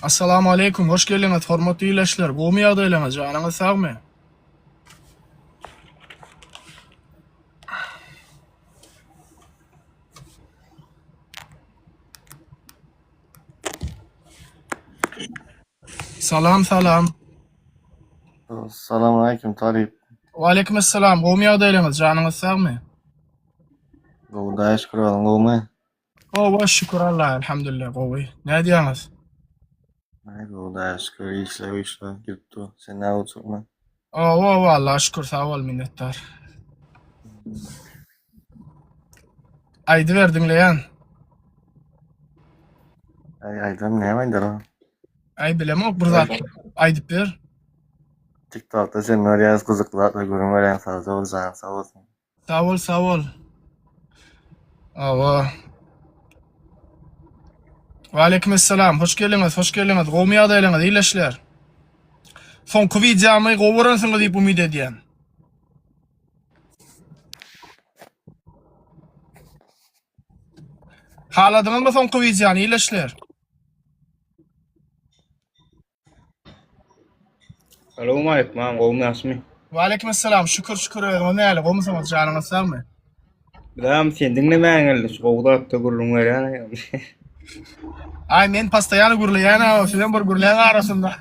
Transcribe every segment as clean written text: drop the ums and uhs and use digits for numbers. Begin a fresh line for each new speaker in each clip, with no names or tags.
Assalamu alaikum, hoş geldiniz, hormatly iýleşler. Gomy ýagdaýlaryňyz, janyňyz sagmy? Salam, salam.
Assalamu alaikum Talip.
Wa alaikum assalam. Gomy ýagdaýlaryňyz, janyňyz sagmy?
Go'da şükür Allah'a.
Wa şükür Allah, elhamdülillah gowy. Näde ýaňyz?
Go'da şükür işler giripdi. Sen ne oturma?
Wa Allah şükür, sag bol, minnetdar. Aýdy berdiňleýän.
Aydan ne var da?
Ay bilemok bir zat. Aýdyp ber.
TikTok'ta sen oraya kızıklar da görünmeden sağ olsun.
Sag bol. Wa. Wa alaikum assalam. Hoş geldiňiz. Gomy ýagdaýlaryňyz, iýleşler. Soňky wideomy gowuransyňyz diýip umyt edýän. Haladyňyzmy soňky wideony, iýleşler?
Assalamu alaikum, qawmi asmy.
Wa alaikum assalam. Şükür. Näle gowmusyňyz, janyňyz sagmy?
Bilam sen dinlemäň geldi, şu qowda atda gurulun berýän.
Ay men pastaýany gürleýän, şuňdan bir gürleýän arasynda.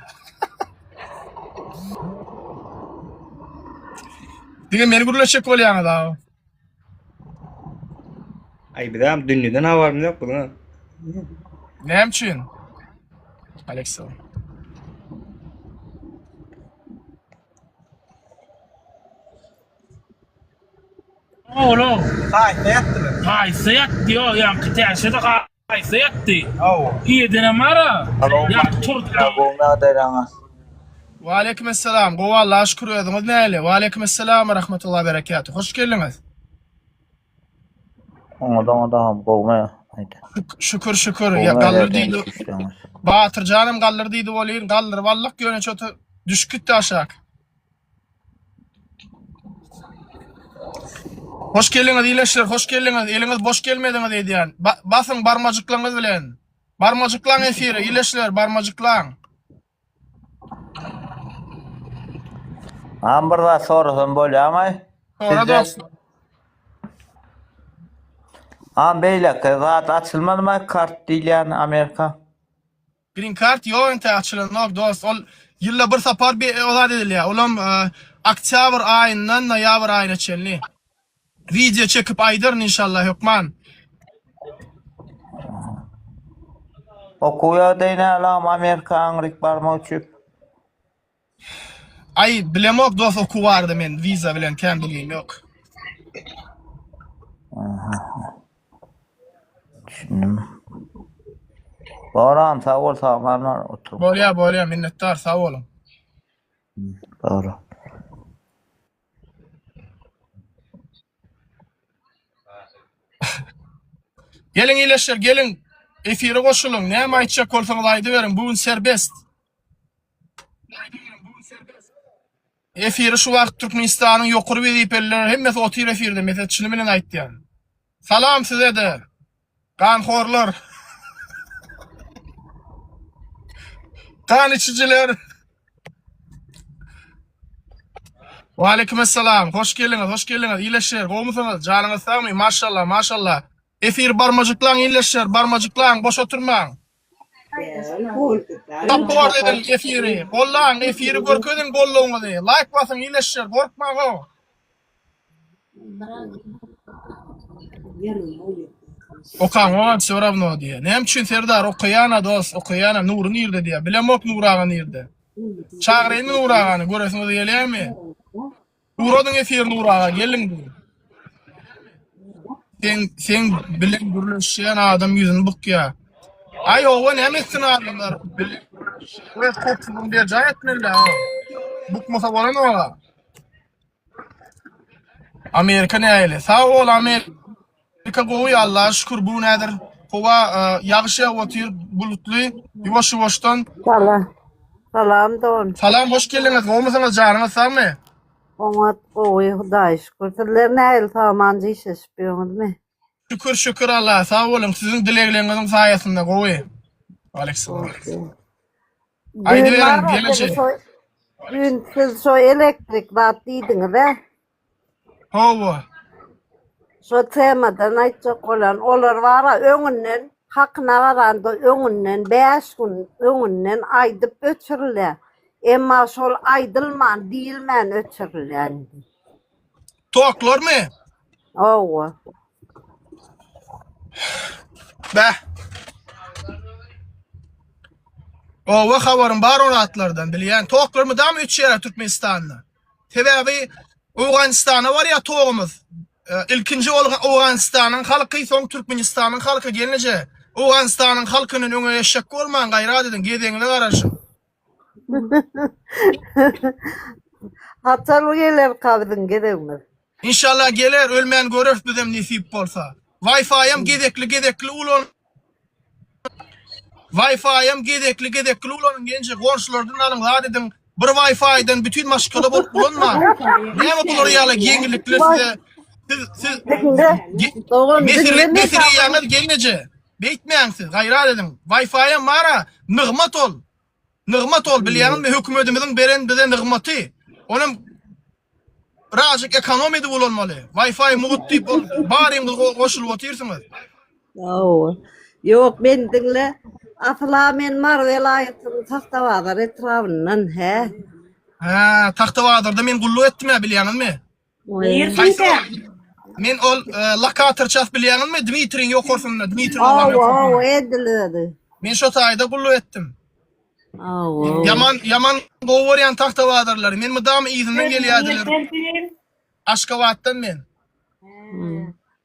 Dige meni gürleşek bolýan da.
Ay bilam dünýeden habarym ýok buna.
Näme üçin? Aleksalam.
Oğlum,
Haýsatdylar.
haysiyat diyor yani kıtaşıda haysiyat diyor.
Aw.
İyi mara. Ya turdu.
Qawmi adaýlaňyz.
Wa alaikum assalam. Gowy Allah şükür ediňiz näle? Wa alaikum assalam we rahmetullahi we berekatuh. Hoş geldiňiz.
Adam qawmi.
Şükür. Ya gallar diýdi. Batyr janym gallar diýdi bolýar. Gallar wallah göne çötü düşkütdi aşak. Hoş geldiňiz iýleşler, hoş geldiňiz. Eliňiz boş gelmediňiz diýýän. Basyň barmajyklaryňyz bilen. Barmajyklaň efiri, iýleşler, barmajyklaň.
Amberda sorusam bolýarmy?
Sonra dost.
Beýle zat açylmadymy kart diýilýän Amerika?
Green card ýoňta açylanok dost. Ol ýylla bir sapar bir ozat edilýär. Olam oktyabr aýyndan noýabr aýyna çenli. Video çekip aýdyryn inşallah hukman.
Okuýa deýnälam Amerika aňryk barmy üçin.
Ay bilemok dost okuwardy men viza bilen kem bilgim ýok.
Düşündüm. Baran sağ ol sağlar otur.
Bolýa minnetdar, sag bolun.
Doğru.
Gelin iýleşler, gelin. Efire goşulun. Näme aýtjak bolsaňyz aýdy berin. Bugün serbest. Efiri şu wagt Türkmenistanyň ýokary wezipeliler hemmesi otyr efirde mesetçini bilen aýtdy. Salam size de. Ganhorlar. Kan içiciler. Wa alaikum assalam. Hoş geldiňiz. Iýleşler, gowmusyňyz, janyňyz sagmy? Maşallah. Efir barmajyklaň iýleşler, barmajyklaň, boş oturmaň. Tapar edin efiri. Gollaň efiri görkezin gollaňyzy. Like basyň iýleşler, gorkmaň go. Okan o soravno diýe. Näme üçin Serdar okuýana dost, okuýana nury nirde diýe. Bilemok nuragan nirde. Çagryny nuragany göresiňiz gelýärmi? Nuradyň efir nuraga gelin diýe. Sen bilen gürleşýän adam ýüzüni bukýa. Ay owa näme etsin adamlar? Wes kopsun diye jaýatmylar. Bukmasa bolan ola. Amerika näle? Sag ol Amerika gowy Allah'a şükür bu nädir? Howa ýagşy otyr bulutly, ýuwaş-ýuwaşdan.
Salam don.
Salam, hoş geldiňiz. Gowmusyňyz, janyňyz sagmy?
Oňat owy Hudaý şükür. Sizler näil tamanjy işleşipýärmi?
Şükür Allah. Sag bolun. Siziň dilekleriniziň saýasynda gowy. Aleksalam. Haydi
Dün
verin,
var ya,
gelecek.
Dün siz şu elektrik vaatliydiniz de.
Hova.
Şu temadan aytacak olan olur var ya, öňünden hakyna garanda öňünden 5 gün öňünden aydyp öçürilýär. Emma şol aydylman diýilmän öçürilýär.
Toklar mı?
Owa.
Be. Ova habarım bar onu atlardan bilýän. Toklar mı da mı 3 ýere Türkmenistan'da? Tebebi Awganistana var ya toğumuz. İlkinci Awganistanyň halky soň Türkmenistanyň halky gelince Awganistanyň halkynyň öňe ýaşak bolman gaýrat edin, gedeňle garaşyň.
Hatal gelir kabydın gerekmez.
İnşallah gelir, ölmeyen görür bizim nisip bolsa. Wi-Fi'm gedekli ulan. Wi-Fi'm gedekli ulan gence gorşulardan alın zat edin. Bir Wi-Fi'den bütün maşgala bolup bulanma. Näme bular ýaly geňilikler size. Siz mesele ýaňyz gelneje. Beýtmeýän siz, gaýrat edin. Wi-Fi'm mara, nygmat ol. Nygmat ol bilýärmi hökümetimiziň beren bize nygmaty. Onuň Razik ekonomide bolanmaly. Wi-Fi mugut diýip baryňyz goşulyp oturýarsyňyz.
Yok ben dinle. Asla men mar velayetin tahtavadar etrafından he.
Ha, Tahtawazarda men gullu etdim bilýänizmi? Men ol Lakator çaf bilýänizmi? Dmitriň ýokursyny, Dmitri
Oo, edildi.
Men şo taýda gullu etdim. Yaman gowaryan Tahtawazarlar. Men mudam izinden gelýärdiler. Aşgabatdan men.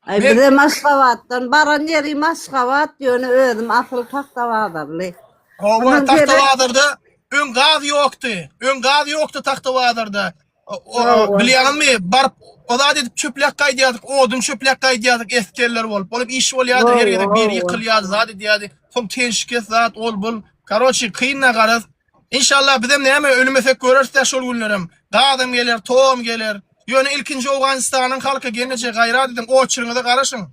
Ay bir de Maşgabatdan baran yeri Maşgabat ýöne özüm asıl Tahtawazarly.
Owa Tahtawazarda ön gaz ýokdy. Ön gaz ýokdy Tahtawazarda. Bilýärmi? Barp oda edip çöplek gaýdýardyk, odun çöplek gaýdýardyk eskerler bolup. Bolup iş bolýardy, her ýerde bir ýykylýardy, zat edýärdi. Soň teşkil zat ol bul. Karoçy kynna garaz. İnşallah bizem näme ölümesek görersek şol günlerim. Dağdan gelir, toğum gelir. Ýöne ilkinji Awganistanyň halky gelince gaýrat edin, oçuryňyza garaşyň.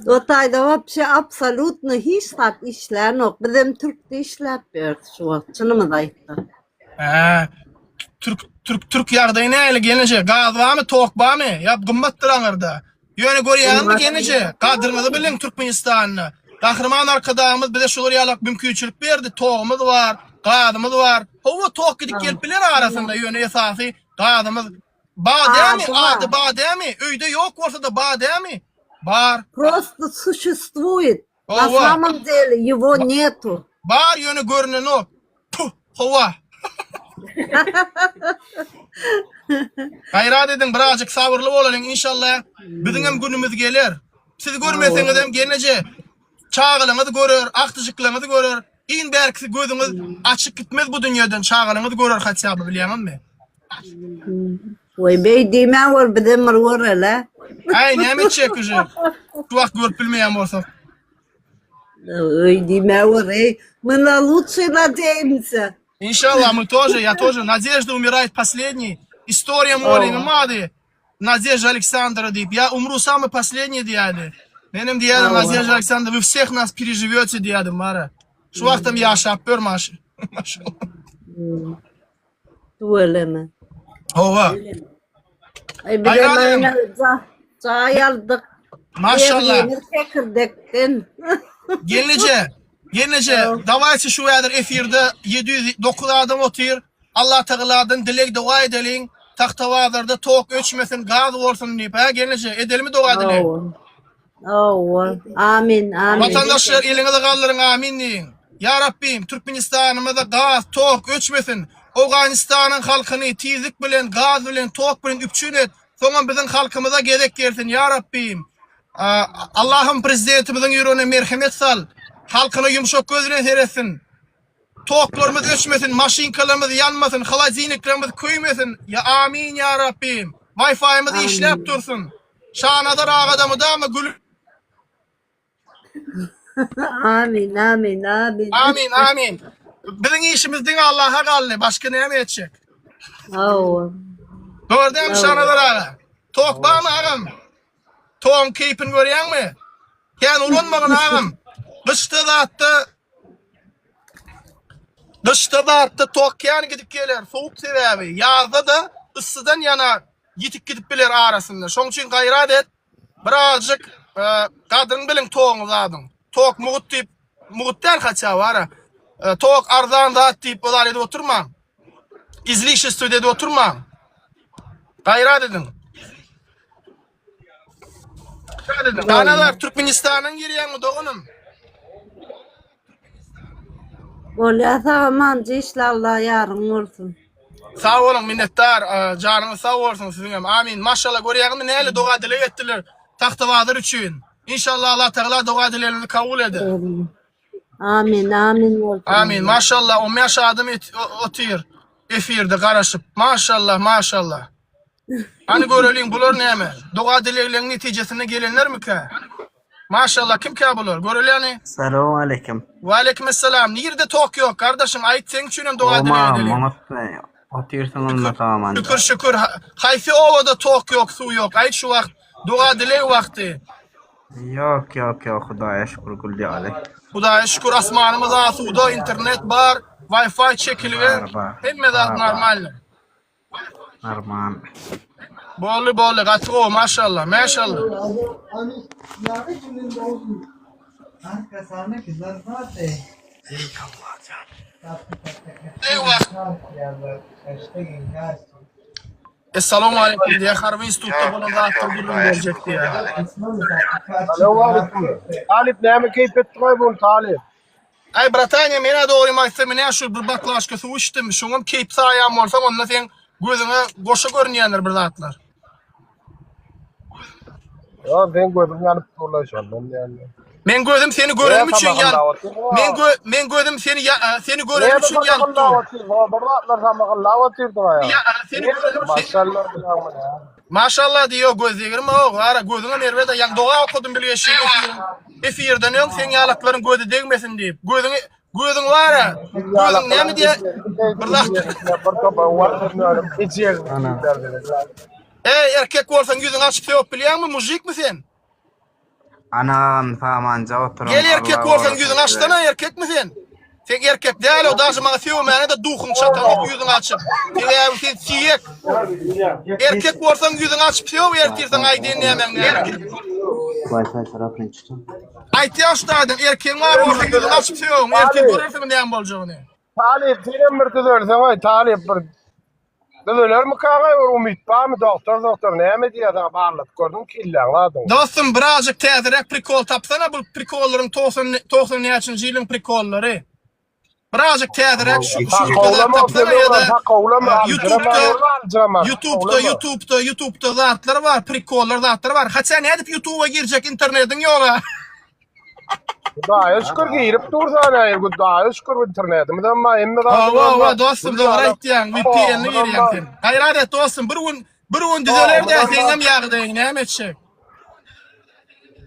O taýda wapşe absolutny hiç tat işler nok. Bizim Türkde işläp berdi şu wagt. Çynymyz aýtdy.
Türk ýagdaýy näle gelince gaz barmy, tok barmy? Ýap gymmatdyr aňyrda. Ýöne görýärmi gelince gadrymyzy biliň Türkmenistanyny. Gahrman arkadaşymız bize şolar ýalak mümkinçilik berdi. Togumuz var, gazymyz var. Howa tok gidip gelipler arasynda ýöne esasy gazymyz badämi, ady badämi, öýde ýok bolsa da badämi? Bar.
Просто существует. На самом деле его нету.
Bar ýöne görünen o. Puh, howa. Gaýrat edin, birazjyk sabırly bolalım inşallah. Biziň hem günümüz gelir. Siz görmeseňiz hem gelneje çağılyňyzy görür, aktyjyklaryňyzy görür. İn berkisi gözüňiz açyk gitmez bu dünýäden, çağılyňyzy görür hatçaby bilýärmi?
Oy bey diýmä wer bize mir hele.
Ay näme çeküji? Şu wagt görüp bilmeýän bolsak.
Oy diýmä wer ey. Мына лучше надеемся.
Иншаллах, мы тоже, я тоже. Надежда умирает последней. История Молины Мады. Надежда Александра дип. Я умру самый последний, диады. Benim diyelim Надежда Александра, вы всех нас переживете, диады, Мара. Şu vaktim yaşap görmüş.
Tuveleme.
Ova.
Ay bir de bana çay aldık.
Maşallah.
Tekirdekten.
Gelnece. Davayçı şu yadır efirde 709 adam otur. Allah Teala'dan dilek dua edelim. Tahtawazarda tok öçmesin, gaz olsun deyip. Gelnece edelim mi dua edelim?
Amin, amin.
Vatandaşlar elinize kaldırın, amin deyin. Ya Rabbim, Türkmenistan'ımızda gaz, tok öçmesin. Awganistanyň halkyny tizlik bilen, gaz bilen, tok bilen üpçün et. Soňra biziň halkymyza gezek gelsin ya Rabbim. Allah'ım prezidentimiziň ýüregine merhamet sal. Halkyny yumşak gözüne seretsin. Toklarymyz öçmesin, maşinkalarymyz yanmasın, halaziniklerimiz köýmesin. Ya amin ya Rabbim. Wi-Fi'miz işläp dursun. Şanadar agadamy da mı gül?
Amin, amin, amin.
Amin, amin. Bizim işimizden Allah'a kaldı. Başka ne edecek? Gördün mü Şanadar ağa? Tok var mı ağam? Toğun keyfini görüyen mi? Yani ulanmağın ağam. Dışta da hatta Tokyan gidip gelir. Soğuk sebebi. Yazda da ısıdan yana gidip bilir arasında. Şoň üçin gayrat et. Birazcık kadın bilin toğunu zadın. Tok mugut deyip, mugutlar kaça var. Tok arzan zat deyip olar edip oturma. İzliş stüdyoda oturma. Gayrat edin. Kanalar Türkmenistan'ın giriyen doğunum.
Olya sağmancı işlerle yarın olsun.
Sağ olun minnettar. Canınız sağ olsun sizin hem. Amin. Maşallah görýärmi näle doga dile etdiler. Taxtawazyr üçin. İnşallah Allah Teala doga dilerini kabul eder.
Amin, amin olsun.
Amin. Maşallah 10 yaş adam otyr. Efirde garaşıp. Maşallah, maşallah. Hani görelin bular näme? Doga dilelerinin netijesine gelenler mi ka? Maşallah kim ka bular? Göreleni.
Selamun aleyküm.
Ve aleykümselam. Nirde tok yok kardeşim. Ayt sen üçin doga dilelerinin.
Otursun onunla tamam.
Şükür. Hayfi ovada tok yok, su yok. Ayt şu vakt. Doga dile vakti.
Yok, Hudaya şükür gül diyalik.
Hudaya şükür asmanımız asuda, internet var, Wi-Fi çekiliyor. Hemme zat normal.
Normal.
Bolly, gatro maşallah, maşallah. Esselamu aleyküm diye harbi institutta bana zaten durum verecekti ya.
Talip näme keyip etdiňi bu Talip?
Ay Bratanya mena doğru mahsemine şu bir baklaşka su içtim. Şoňam keyip sayam bolsa onda sen gözüňe goşa görnýänler bir zatlar.
Ya ben gözüm yanıp dolaşandan yani.
Men gözüm seni görüm üçin yan. Men gözüm seni görüm üçin yan.
Bardatlar samagal lawatyrdın ya.
Ya seni görüm
Maşallah.
maşallah diyor gözlerim o ara gözüne nerede yan doğa okudum biliyor şey. Efirden yok sen yalakların gözü değmesin deyip. Gözün var ya. Gözün ne mi diye? Erkek olsan yüzün açıp sevip biliyor musun? Müzik mi sen?
Anam famanca oturum.
Gel erkek olsan yüzün açtana erkek mi sen? Sen erkek değil o da zaman sevmeyene de duhun çatan yüzün açıp. Sen siyek. Erkek olsan yüzün açıp sev erkeksen ay dinleyemem.
Wi-Fi tarafına çıktım.
Aytı yaşlardan erkeğin var olsa yüzün açıp sev. Erkek görürsün neyem bolacağını.
Talip senin bir kızörsen vay Talip bir. Kızörler mi kağay var umit var mı doktor näme diýär da barlyp gördüm killan adın.
Dostum birazcık täzerek prikol tapsana bu prikolların 90 näçinji ýylyň prikollary. Birazcık täzerek şu kadar tapsana ya da YouTube'da zatlar var, prikollar zatlar var. Haça ne edip YouTube'a girecek internetin yola.
Daha şükür girip dursana ya daha şükür internetimden ama emme
Ava dostum doğru aýtýan, VPN'ni girýän sen. Gayrat et dostum, bir gün düzeler de sen hem ýagdaýyň näme etjek.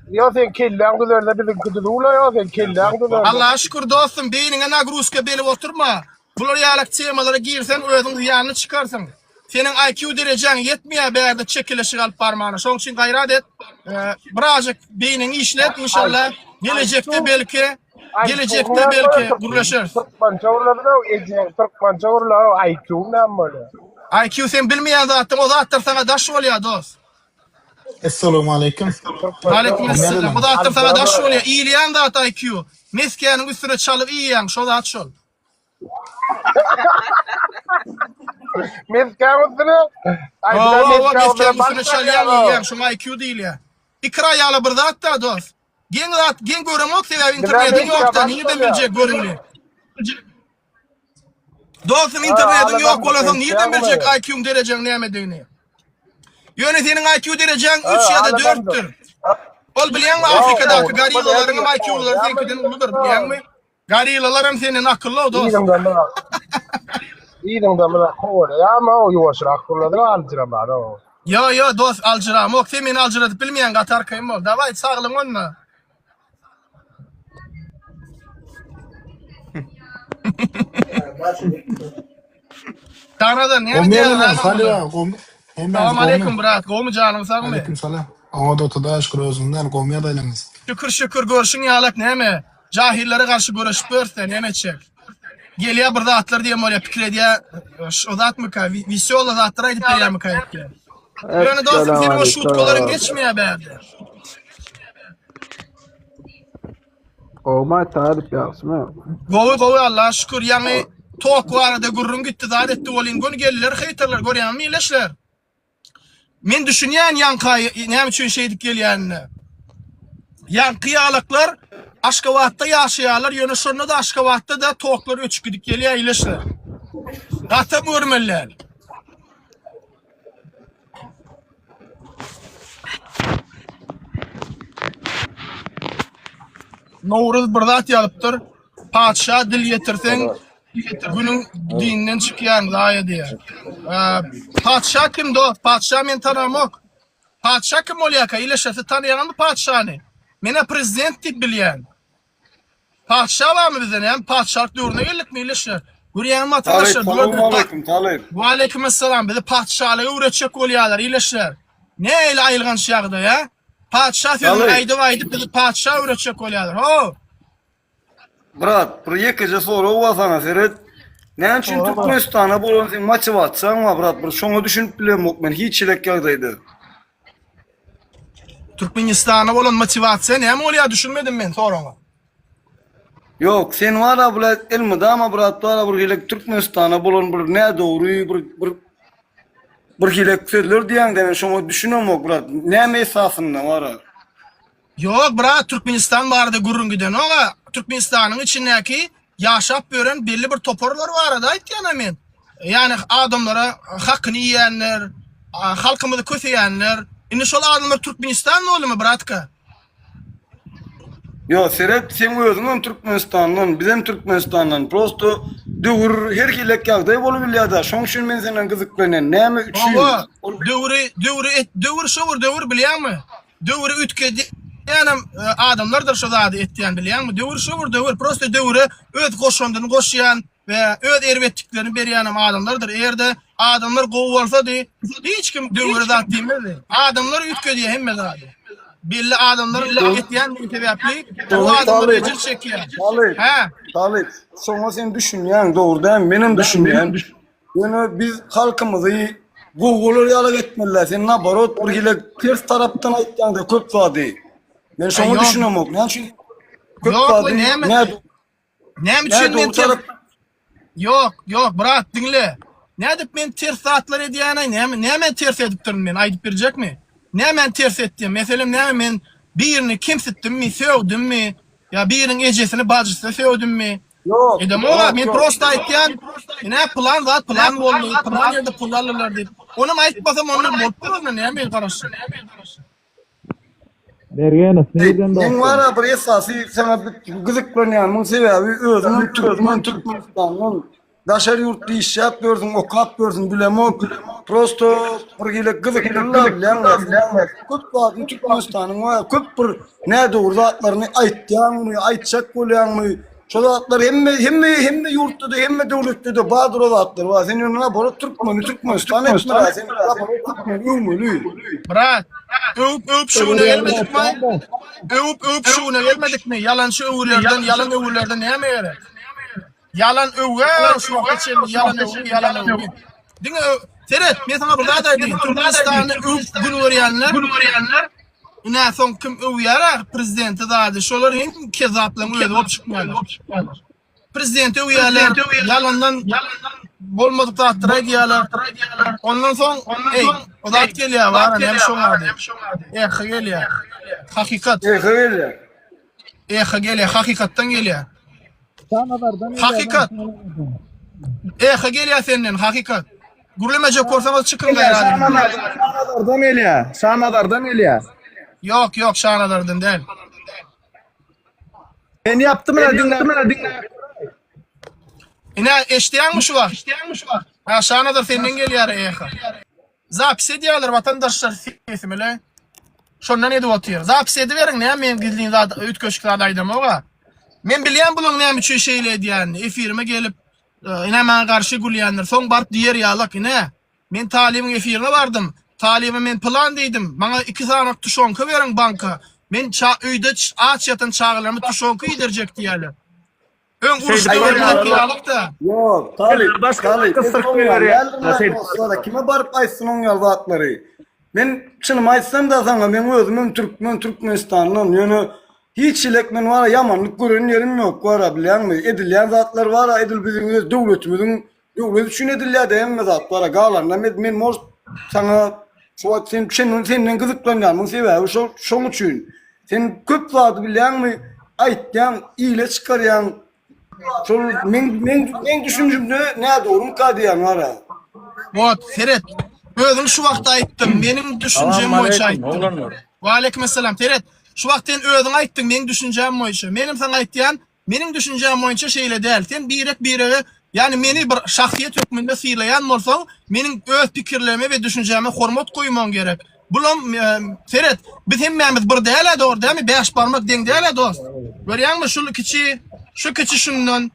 Ya sen killan güzerde bizim kudula ya sen killan güzerde.
Allah'a şükür dostum, beýnine nagruska belip oturma. Bular ýalak temalara girsen özüň ýanyny çykarsın. Senin IQ derejen yetmeýär bärde çekilişi galyp barmany. Şoň üçin gayrat et. Birazcık beýnini işlet inşallah. Gelecekte belki gurlaşır.
Türkmen çawurları da Türkmen çawurları IQ näme?
IQ sen bilmeýän zatdan o zatlar sana daş bolýar dost.
Esselamu aleyküm.
Aleykümselam. O zatlar sana daş bolýar. Iýleýän zat IQ. Meskenin üstüne çalyp iýýän şo zat şol.
Meskenin üstüne
üstüne çalýan iýýän şo IQ diýilýär. İkra ýaly bir zat da dost. Gen göremok sebäbi internetin ýokda, niýe biljek görünli. Dostum internetin ýok bolasyň niýe biljek IQ derejeň näme diýini. Ýöne senin IQ derejeň 3 ýa-da 4'tür. Ol bilýänmi Afrikadaky garilalaryň IQ-lary senkiden uludur, bilýänmi? Garilalar hem senin akıllı dost.
İýdiňden bilen howara ýa-ma o ýuwaşrak bolady alçyramar o.
Yo dost alçıram. Ok sen meni alçıradyp bilmeýän gatar kym bol. Daway saglyň onma. Taradan ne diýär? Assalamu aleykum brat. Gomy janyň sagmy?
Aleyküm selam. Ama da otada şükür özünden komya daýlanız.
Şükür görüşüň ýalak näme? Cahillere karşı görüşüp örsen emeçek. Geliyor bir zatlar diye öyle fikir ediyor. O zat mı ka? Visyola zatlara edip veriyor mu kayıp diye. Yani dostum senin o şutkoların geçmiyor be.
Olmay tarif yapsın.
Gowy Allah'a şükür yani tok var da gurrun gitti zaten etti olin gün gelirler haytarlar görýän mi ileşler. Men düşünýän ýankay näme üçin şeydik gelýänini. Ýankyýalyklar Aşgabatda ýaşaýarlar, ýöne şonda da Aşgabatda da toklar öçüp gidip gelýär ileşler. Gata görmeler. Nowruz bir zat ýalypdyr. Padşa dil getirsen günün dininden çıkýan zaýa diýär. Padşa kim dost? Padşa men tanamok. Padşa kim bolýar? Ileşesi tanıyandy padşany. Mene prezident diýip bilýän. Padşa barmy bizden? Hem padşalyk döwrüne geldik mi ileşer? Görýän vatandaşlar.
Aleyküm talip.
Wa aleykum assalam. Bizi padşalyga öwretjek bolýarlar ileşer. Ne ile aýylgan şagda ya? Padşa sözü aýdyp bizi padşa öwretjek bolýarlar. Ho!
Brat, bir ýekece soru wa sana seret. Näme üçin Türkmenistana bolan sen motiwasiýaň wa brat, bir şoňa düşünüp bilemok men hiç ilek ýagdaýda.
Türkmenistan'a bolan motivasiýa näme bolýar düşünmedim men soraňa.
Yok, sen wara bilet ilmi dama brat, wara bir hilek Türkmenistana bolan bir ne dogry bir hilek sözler diýäňde men şoňa düşünemok brat. Näme esasynda wara?
Yok bra Türkmenistan barada gurrun giden oga. Türkmenistan'ın içindeki yaşap gören belli bir toporlar var da aýtýan men. Yani adamlara hakkını yiyenler, halkımızı kötüyenler. Indi şol adamlar Türkmenistan bolmy bratka?
Yo, seret sen özüň Türkmenistandan, bizim Türkmenistandan prosto döwür her hilek ýagdaý bolup bilýär da. Şoň üçin men senden gyzyklanýan. Näme üçin?
Döwür şowur döwür bilýärmi? Döwür ütkedi. Yani adamlar şo zady etdiýän bilýärmi? Döwür şowur döwür prosto döwüre öz goşundan goşýan ve öz erwetliklerini berýän adamlardır. Erde adamlar gowy bolsa di hiç kim döwüre zat diýmedi. Adamlar ütkedi hemme zady. Belli adamlar etdiýän sebäpli o adamlar ejir çekýär. He.
Talip, şoňa sen düşünýän dogry, menim düşünýän. Yani biz halkymyzy goýgular ýalyk etmeliler. Sen nabarot bir hilek ters tarapdan aýtýanda köp wady. Men şoňa düşünemok. Näme üçin köp wady?
Näme üçin men Yok, brat dinle. Nädip men ters zatlar edýäne, näme ters edip duryn men aýdyp berjekmi? Näme ters etdim? Meselem näme men birini kimsitdimmi, söwdimmi? Ya biriniň ejesini bajysyna söwdimmi?
Yok.
Edem ola men prosta aýtýan, näme plan boldy, plan ýerde pullarlar diýip. Onu aýtmasam onu bolup durýar, näme garaşy?
Sen wara bir esasy sana gyzyklanýanyň sebäbi özüň Türkmenistandan daşar ýurtda iş ýapýarsyň, okap ýörsiň bilemok. Prosto bir hilek gyzyklanýar bilen. Köp wagt Türkmenistanyň wa köp bir näde zatlaryny aýtýan, aýtjak bolýanmy? Şol zatlar hemme ýurtda da hemme döwletde de badyr zatlar wa sen ýöne borup Türkmenistan etmeli. Sen
Brat, öp şuna gelmedik mi? Öp şuna gelmedik mi? Yalan şu övürlerden näme gerek? Yalan öwge, şu geçen yalan öwge. Diňe seret, men sana burada aýdym. Türkmenistanyň öp gün görýänler. Ina soň kim öwýär? Prezidenti zady. Şolar hem kezaplan öýde bolup çykmaýlar. Prezidenti öwýärler, yalandan bolmadyk zatlar aýdýarlar. Ondan soň o zat gelýär, var, näme şoňady. Gelýär. Hakikat. Gelýär, hakikatdan gelýär. Hakikat. Gelýär senden hakikat. Gürlemeje korsamaz çykyn gaýrady.
Şanadardan elýär.
Yok, şanadardan däl.
Ben yaptım dinle.
Ina eşdiýänmi şu wagt? Ha, şanadar senden gelýär Zapis edýärler vatandaşlar sesmele. Şondan edip otyr. Zapis ediberiň näme men gizliň zat ütköşük zat aýdym oga. Men bilýän buluň näme üçin şeýle edýän. Efirime gelip ina men garşy gülýänler. Soň barp diýer ýalyk ina. Men talibim efirine bardym. Talibime men plan diýdim. Maňa 2 saat tuşonka beriň banka. Men öýde aç yatan çağlarymı tuşonky ýederjek diýerler. Öň
Şey,
uruşdaýlar ýalykda.
Yok, Talip,
Başka
Talip.
kısık
Biz
bir
onu
yere-
geldim sonra kime barıp aýtsyn oň ýol zatlary. Men şunu aýtsam da sana men özümün Türkmenistandan ýöne hiç ilek men wara ýamanlyk gören ýerim ýok. Wara bilýärmi? Edilýän zatlar wara, edil bizim öz döwletimiziň döwlet üçin edilýär diýen zatlara galanlar. Men mor sana şu senden gyzyklanýarmyň sebäbi şoň üçin. Sen köp zat bilýärmi? Aýtýan, ýyle çykarýan. Şol men düşünjümde näde doğru ka diýen wara.
Bot, Ferit. Özüm şu wagtda aýtdym. Menim düşünjem boýunça aýtdym. Wa aleykum assalam. Ferit. Şu wagtda özüň aýtdyň, meň düşünjem boýunça. Menim sana aýtýan, mening düşünjem boýunça şeýle däl. Sen birek yani meni bir şahsiýet hökmünde sylaýan bolsaň, mening öz pikirlerime we düşünjeme hormat goýman gerek. Bulam Ferit, biz hemmemiz bir däl doğru diými? 5 barmak deň däl dost. Görýärmi şu kiçi şundan,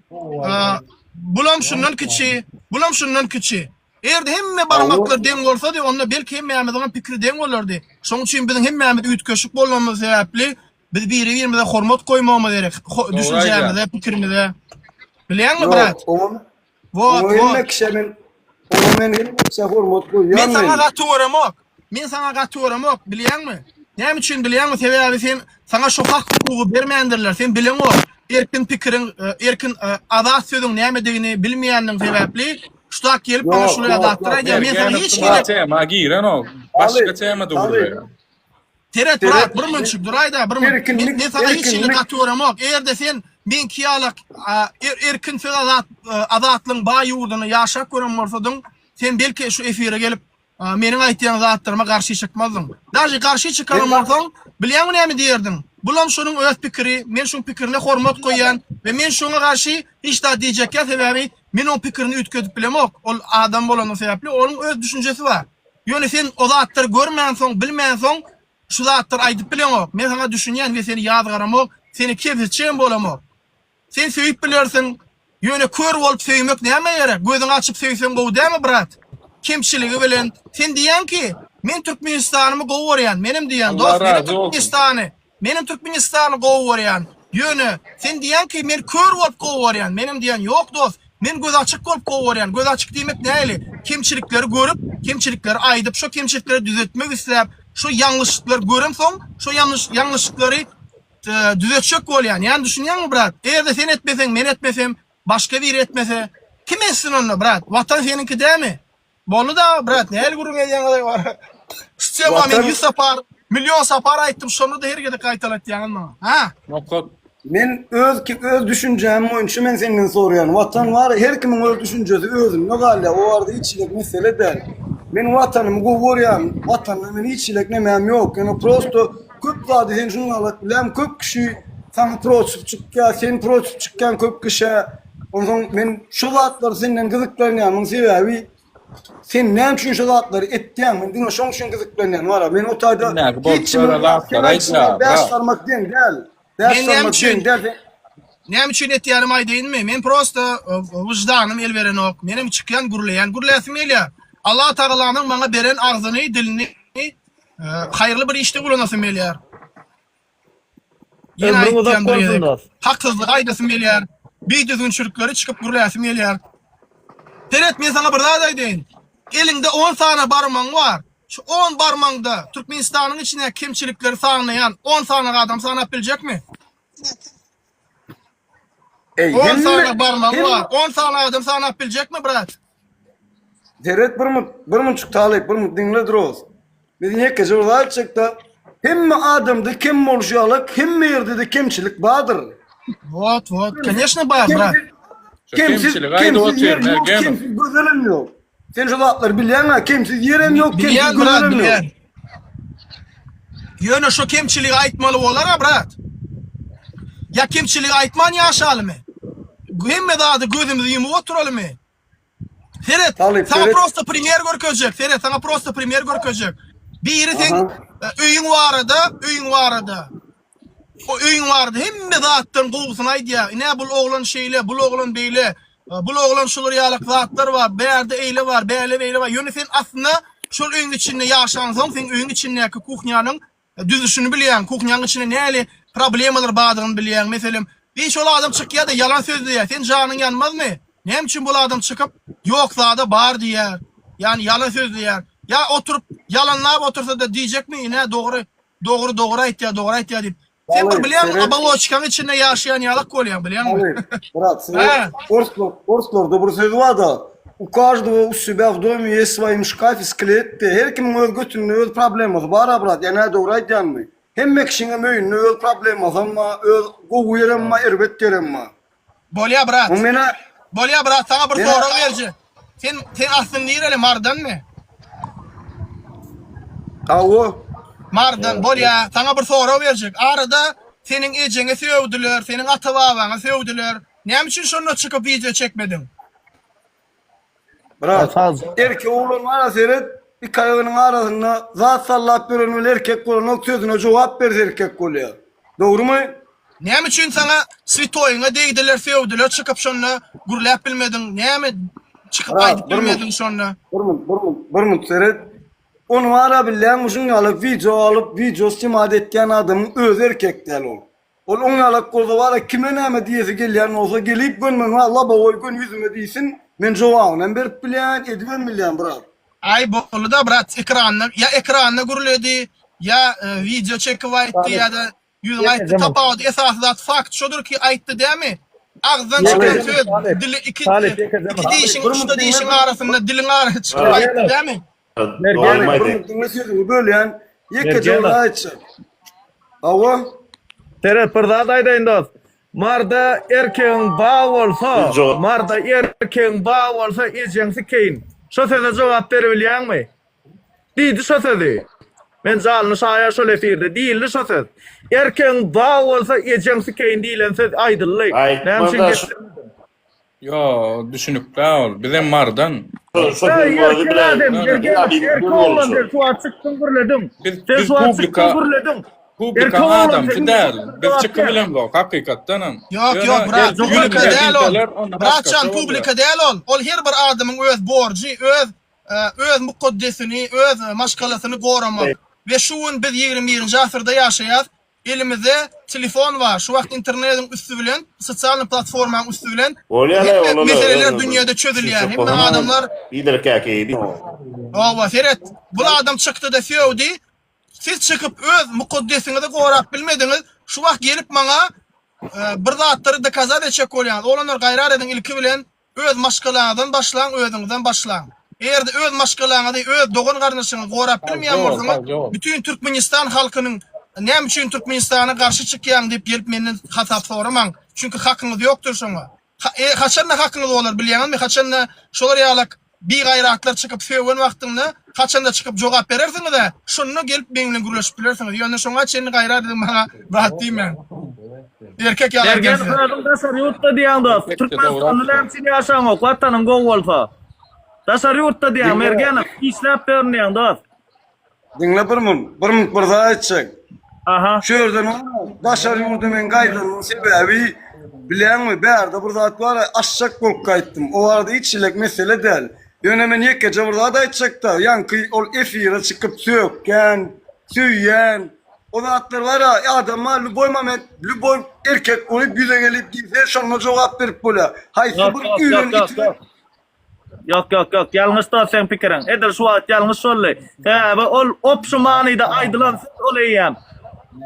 bulam şundan kiçi, bulam şundan kiçi. Eğer hemme barmaklar deň bolsa da onda belki hemmemizin pikri deň bolardy. Şoň üçin biziň hemmemiz üýtgeşik bolmamyz sebäpli biz biri-birimize hormat goýmamyz gerek. Düşünjemize, pikirimize. Bilýärmi brat?
Vot. Men hormat goýýan.
Men sana gaturamok. Men sana gaturamok, bilýärmi? Näme üçin bilýärmi? Sebäbi sen sana şu hak hukuky bermeýändirler. Sen bileňok. Erkin pikirin, erkin azat sözüň näme digini bilmeýändiň sebäpli şudak gelip bana şunu adattyra. Men sana hiç gerek.
Tema giren ol. Başka tema doğru.
Teret bırak, bir münçük durayda, bir münçük. Men sana hiç gerek gaturamok. Eğer de sen men kiýalak erkin söz azatlyň baý ýurduny ýaşap gören bolsadyň, sen belki şu efire gelip meniň aýtýan zatlaryma garşy çykmazyň. Daşy garşy çykan bolsaň, bilýärmi näme diýerdiň? Bulam şonuň öz pikiri, men şoň pikirine hormat goýan we men şoňa garşy hiç da diýjekkä sebäbi men o pikirini ütküdip bilemok. Ol adam bolanyň sebäpli onuň öz düşünjesi bar. Ýöne sen o zatlary görmänsoň, bilmänsoň şu zatlary aýdyp bilemok. Men sana düşünýän we seni ýazgaramok, seni kepçen bolamok. Sen söýüp bilersiň, ýöne kör bolup söýmek näme gerek? Gözüňi açyp söýsen gowy däme brat? Kimçiligi bilen sen diýen ki, men Türkmenistanymy gowurýan, menim diýen dost, menim Türkmenistany gowurýan. Ýöne sen diýen ki, men kör bolup gowurýan, menim diýen ýok dost. Men göz açyk bolup gowurýan. Göz açyk diýmek näli? Kimçilikleri görüp, kimçilikleri aýdyp, şu kimçilikleri düzeltmek isläp, şu ýanglışlyklar göremsoň, şu ýanglışlyklary düzeltjek bolýan. Ýani düşünýärmi brat? Eğer de sen etmeseň, men etmesem, başga biri etmese, kim etsin onu brat? Watan seninki dämi? Bolu da brat, näle gurun edýän var. Şema men 100 sapar, milyon sapar aýtdym, şonu da her gede gaýtalatýan. Ha?
Men öz düşünjem boýunça men senden sorýan. Watan var, her kimiň öz düşünjesi özüň. Nogalla o arada içilik mesele däl. Men watanymı gowurýan, watanyň men içilik näme ýok. Ýani prosto köp zady sen şunu alat bilem, köp kişi sana prosto çykýar, sen prosto çykýan köp kişi. Ondan men şu zatlary senden gyzyklanýan sebäbi sen näme üçin şu zatlary etdiň? Men diňe şoň üçin gyzyklanýan wara. Men o taýda hiç därs barmak diýen däl.
Näme üçin etýärim aýdynmy? Men prosto wyjdanym el berenok. Menim çykýan gurlaýasym elýär. Allah Taalanyň maňa beren agzyny, dilini haýyrly bir işte gulanasym elýär.
Ömrüň uzak bolsun dost.
Haksızlyk aýdasym elýär. Beýdüzgün çürükleri çykyp gurlaýasym elýär. Teret, men sana bir zat aýdyn. Elinde 10 sana barmaň bar. Şu 10 barmaňda Türkmenistanyň içine kimçilikleri saňlaýan 10 sana adam sanap biljekmi? 10 sana barmaň bar. 10 sana adam sanap biljekmi brat?
Teret bir munçuk Talip, bir munçuk dinle duros. Bizim hekke jorlar çykda hemme adamda kim bolşalyk, hemme ýerde de kimçilik bardyr.
Вот, конечно bar brat.
Kimsiz gözelim yok. Sen şu zatları bilýän, kimsiz ýerem yok, kimsiz gözelim yok.
Ýöne şu kimçiligi aýtmaly bolar brat. Ya kimçiligi aýtman ýaşalymy? Hemme zady gözümizi ýumyp oturalymy? Ferit, sana prosto primjer görkezjek. Ferit, sana prosto primjer görkezjek. Biri sen öýüň barada. O öýüň barada hemme zatdan gowusyny aýdýar. Ine bul oglan şeýle, bul oglan beýle. Bul oglan şular ýalyk zatlar bar, bärde eýle bar, bäle beýle bar. Ýöne sen aslynda şol öýüň içinde ýaşansoň, sen öýüň içindäki kuhnýanyň düzüşünü bilýän, kuhnyaň içine näli problemalar bardygyny bilýän. Meselem, bir şol adam çykýar da yalan söz diýär. Sen janyň ýanmazmy? Näme üçin bol adam çykyp ýok zada bar diýär. Yani yalan söz diýär. Ya oturup yalanlap otursa da diýjekmi? Ine doğru aýtýar, doğru aýtýar diýip. Sen bir bilýän, abaloçkaň içinde ýaşaýan ýalak bolýan, bilýänmi?
Брат,
Ha.
Орслорда bir söz var da, у каждого у себя в доме есть своим шкафе скелетти. Her kimin öz götünün öz probleması var, brat. Yani doğru aýdýanmy? Hemme kişinin öýünde öz probleması ama öz gowy ýeremma, erbet ýeremma.
Bolýar brat.
Bu mene
Bolýar brat, sana bir
Mene-
soru berji. Sen aslında nireli mardanmy?
awo
Mardan bolýar, sana bir soru berjek. Arada senin ejeňe söwdiler, senin ata-babaňa söwdiler. Näme üçin şonu çykyp video çekmedin?
Brat, erkek oğlan var seyret, iki ayağının arasında zat sallap bir erkek olan o sözüne cevap ver erkek oluyor. Doğru mu?
Näme üçin sana svitoyňa deýdiler, söwdiler, çykyp şonu gurlap bilmedin? Näme çykyp
Ha,
aýdyp
bir
bilmedin şonu?
Bir mut seyret. Onu ara bilen muşun alıp video istimade etken adamın öz erkek del ol. Onu alıp kolda var kime näme diýesi gelýän olsa gelip gönmen Allah bagoy gön yüzüme diýsin. Men jowabyn berip bilen edibem bilen brat.
Ay bolu da brat ekranna gurledi ya video çekip aýtdy ya da ýüzüň aýtdy tapawdy esas zat fakt şodur ki aýtdy dämi? Agzdan çykan söz dili iki diýişiň üçde diýişiň arasynda diliň arasynda çykyp aýtdy dämi?
Dinle sözünü böyle yani. Yeke jowla aýtsa. Awa
Tere pırda daýdaýyn dost. Marda erkeğin bağ bolsa, marda erkeğin bağ bolsa ejeňsi keyin. Şo söze jogap berebilýärmi? Diýdi şo sözi. Men jalny şaýa şol efirde diýildi şo söz. Erkeğin bağ bolsa ejeňsi keyin diýilen söz aýdyllyk. Näme üçin
Yo, düşünüp ol. Bizem mardan.
Biz
Publika adam fidel. Biz çıkıbilen bu hakikaten.
Yok brat, publika däl ol. Bratçan publika däl ol. Ol her bir adamyň öz borjy, öz mukaddesini, öz maşgalasyny goramak. Ve şuun biz 21-nji asyrda ýaşaýar. Elimizde telefon var. Şu wagt internetiň üstü bilen, sosial platformaň üstü bilen meseleler dünýäde çözülýär. Hemme adamlar Owa Ferhat, bu adam çykdy da söwdi. Siz çykyp öz mukaddesiniňi gorap bilmediňiz. Şu wagt gelip maňa bir zatlary dekazat etjek bolýan. Olanlar gaýrar ediň ilki bilen öz maşgalaňyzdan başlaň, özüňizden başlaň. Eğer de öz maşgalaňyzy, öz dogan garnaşyňy gorap bilmeýän bolsaňyz, bütün Türkmenistan halkynyň näme üçin Türkmenistana karşı çykýan diýip gelip menden hatap soramaň. Çünkü hakyňyz ýokdur şoňa. Haçan hakyňyz bolar bilýänmi? Haçan şolar ýalak bir gaýratlar çykyp söwgen wagtynda haçan da çykyp jogap berersiňiz da şonu gelip meňle gürleşip bilersiňiz. Ýöne şoňa çenni gaýrat edin maňa rahat diýmen. Erkek ýalak
Ergen
gelsin.
adam daşar ýurtda diýen dost. Türkmenistan'da näme ýaşamak, watanyň gowy bolsa. Daşar ýurtda diýen ergen işläp berýän dost.
dinle bir mut bir daha aýtsak.
Aha.
Şu yerden daşar yurdu men gaýdynyň sebebi bilenmi? Berde bir zat var, aşşak bolup gaýtdym. O arada içilek mesele däl. Ýöne men ýekece bir zat aýtsak da, ýanky ol efire çykyp söýken, süýýän. O zatlar var ya, adamlar luboy moment, luboy erkek olup yüze gelip diýse, şoňa jogap berip bolýar. Haýsy bir üýren itine
Yok, ýalňyş da sen pikiriň. Edil şu wagt ýalňyş şolly. Ol opşumanyda aýdylan olaýam.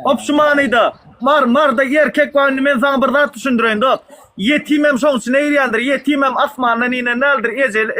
Opşumanyda marda erkek barny men sana bir zat düşündireýin dost. Yetimem şoň üçin eýrändir. Yetimem asmandan inen nädir?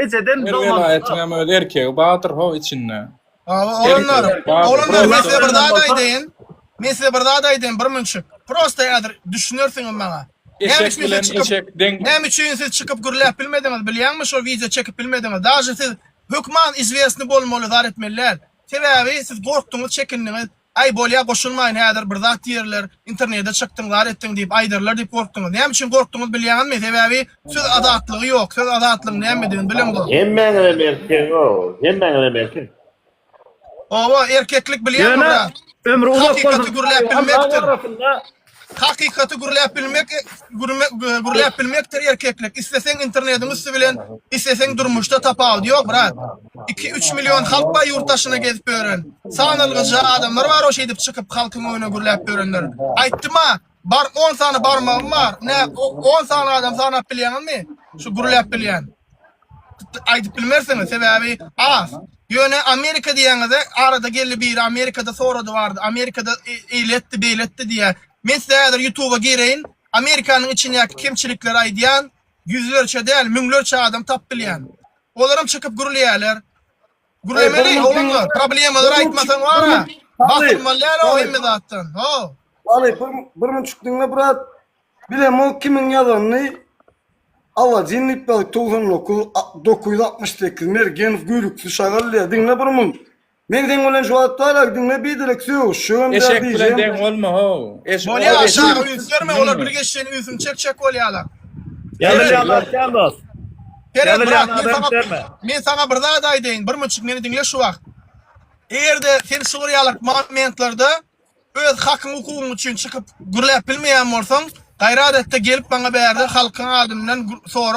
Ejeden
Doğru. Etmem öyle erkeği batır ho içinde.
Olanlar mesele bir daha daýdyn. Mesele bir daha daýdyn bir münçük. Prosta ýadyr düşünürsiňiz maňa.
Eşek bilen eşek denk.
Näme üçin siz çykyp gürläp bilmediňiz, bilýänmi şo video çekip bilmediňiz? Daşy siz hökman izwesni bolmaly zat etmeliler. Sebebi siz gorkdyňyz, çekindiňiz. Ay bolýa goşulmaýyn häzir bir zat diýerler, internetde çykdyň, zat etdiň diýip aýdyrlar diýip gorkdyňyz. Näme üçin gorkdyňyz bilýänmi? Sebebi söz azatlygy ýok. Söz azatlygy näme diýen bilemdi.
Hemmeňle erkek o. Hemmeňle erkek.
Owa erkeklik bilýänmi?
Ömrü uzak
Hakikaty gürläp bilmekdir. Hakikaty gürläp bilmekdir erkeklik. İsteseň internetiň üstü bilen, isteseň durmuşda tapawdy ýok, brat. 2-3 milyon halk var yurttaşına gezip ören. Sanılgıca adamlar var o şeyde çıkıp halkın oyuna gürlep örenler. Aytdım ha, bar 10 tane barmağım var. Ne 10 tane adam sana bilýän mi? Şu gürlep bilýän. Aytıp bilmersiniz sebebi az. Yöne Amerika diýende arada geldi bir Amerika'da soradı vardı. Amerika'da eyletti beyletti diye. Men sizler YouTube'a gireyin. Amerika'nın içindeki kimçilikleri aýdýan yüzlerçe değil, müňlerçe adam tap bilýän. Olaram çıkıp gürleýärler. Gürlemeli olanlar, problemalar aýtmasaň wara. Basylmalar o emme zatdan. Ho.
Ali bir mınçıktığına bırak. Bilem o kimin yazanını Allah cennet balık 968 mergen gürüksü şagallıya dinle bir mın. Men den olan şu hatta dinle bir direksiyon. Şu anda
Eşek bilen
diyeceğim.
den olma ho.
Bolýa aşağı ünsürme olar bir geçen ünsün çek bolýarlar.
Ýaly can dost.
Kerem
Ýaly
bırak,
adam derme.
men sana bir zat aýdaýyn, bir mınçık meni dinle şu wagt. Eğerde sen Suriýalyk momentlarda öz hakyň hukugyň üçin çıkıp gürläp bilmeýän bolsaň, gaýra adetde gelip bana berdi halkyň adymdan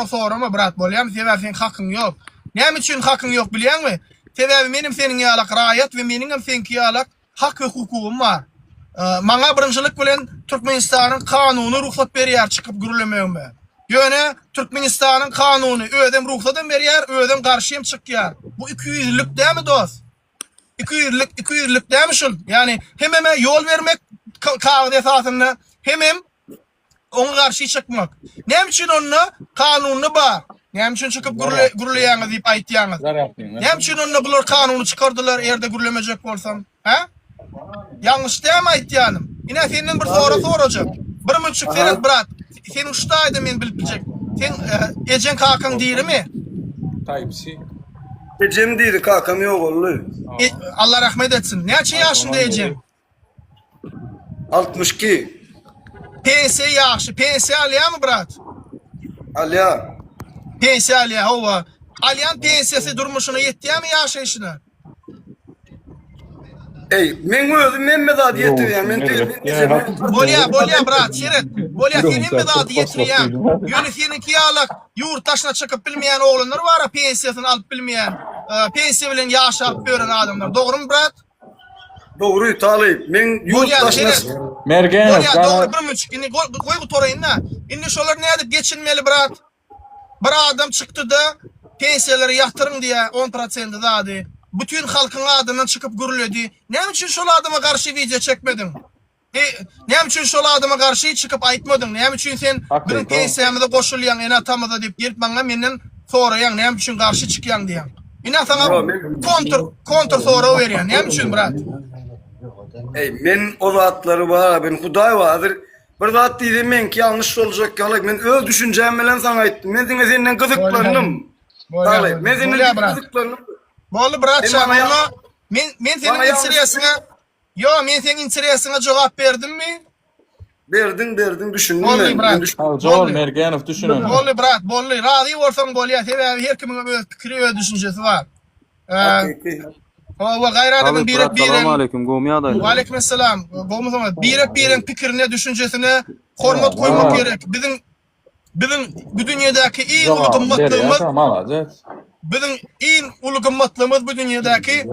sorama brat bolýam, sebäbi sen hakyň ýok. Näme üçin hakyň ýok bilýänmi? Sebäbi menim seniň ýalyk raýat we meniň hem senki ýalyk hak we hukugum var. Maňa birinjilik bilen Türkmenistanyň kanuny ruhsat berýär çıkıp gürlemegime. Ýöne Türkmenistanyň kanuny ödem ruhsat berýär, ödem garşy hem çykýar. Bu 200'lük dämi dost? 200'lük dämi şol? Yani hememe yol vermek kağıt esasında hemem ona karşı çıkmak. Näme üçin onu kanuny bar? Näme üçin çıkıp gürleýäňiz diýip aýtýaňyz? Näme üçin onu bular kanuny çykardylar erde gürlemejek bolsam? Ha? Yanlış däme aýtýanym. Ine senden bir sorajak. Bir münçük Ferhat brat. Sen uştaýdy men bilip biljek. Sen ejen kakan diýirmi?
Tayyipsi.
Ecem deydi kakam yok oldu.
Allah rahmet etsin. Näçe ýaşynda ejen?
62.
Pensiya ýaşy. Pensiya alýarmy brat?
Alya.
Pensiya alýar, howa. Alýan pensiyasy durmuşyna ýetýärmi ýaşaýyşyna?
Ey, men özüm Mehmet adi yetirýän. Men
Bolýa brat, şeret. Bolýa sen hemme zady ýetirýän. Ýöne seninki ýalyk ýurtdaşyna çykyp bilmeýän oglanlar bar, pensiýasyny alyp bilmeýän. Pensiýa bilen ýaşap gören adamlar. Dogrymy brat?
Dogry talip. Men yurttaşna
Mergen.
Dogry bir münçük. Indi goý gutoraýyn-da. Indi şolar nädip geçinmeli brat? Bir adam çykdy-da pensiýalary ýatyryň diýe 10% zady. Bütün halkın adından çıkıp gürledi. Näme üçin şol adama karşı video çekmedin? Näme üçin şol adama karşı çıkıp aýtmadın? Näme üçin sen bir pensiýamyza goşulýan, ene atamyza diýip gelip maňa menden soraýan, näme üçin karşı çykýan diýen. Ine sana kontr sora berýän. Näme üçin brat?
Ey, men o zatları var, ben Hudaý wadyr. Bir zat diýdim menki ýalňyş boljak ýaly. Men öz düşünjem bilen sana aýtdym. Men senden gyzyklandım. Talip, men senden gyzyklandım.
Bolu brat çağırma. Men senin senin interesine cevap verdim mi?
Verdin düşündüm
Bolu brat.
Joel Mergenov düşünün.
Bolu brat, bolu. Razı bolsaň bolýar. Sebebi her kimiň öz pikiri we düşünjesi var. O gaýra adamyň birek
Assalamu alaykum, gomy adaý.
Wa alaykum assalam. Gomy birek pikirine düşünjesine hormat goýmak gerek. Bizim bu dünýädäki iň uly gymmatlymyz. Bizim en ulu gymmatlymyz bu dünýädäki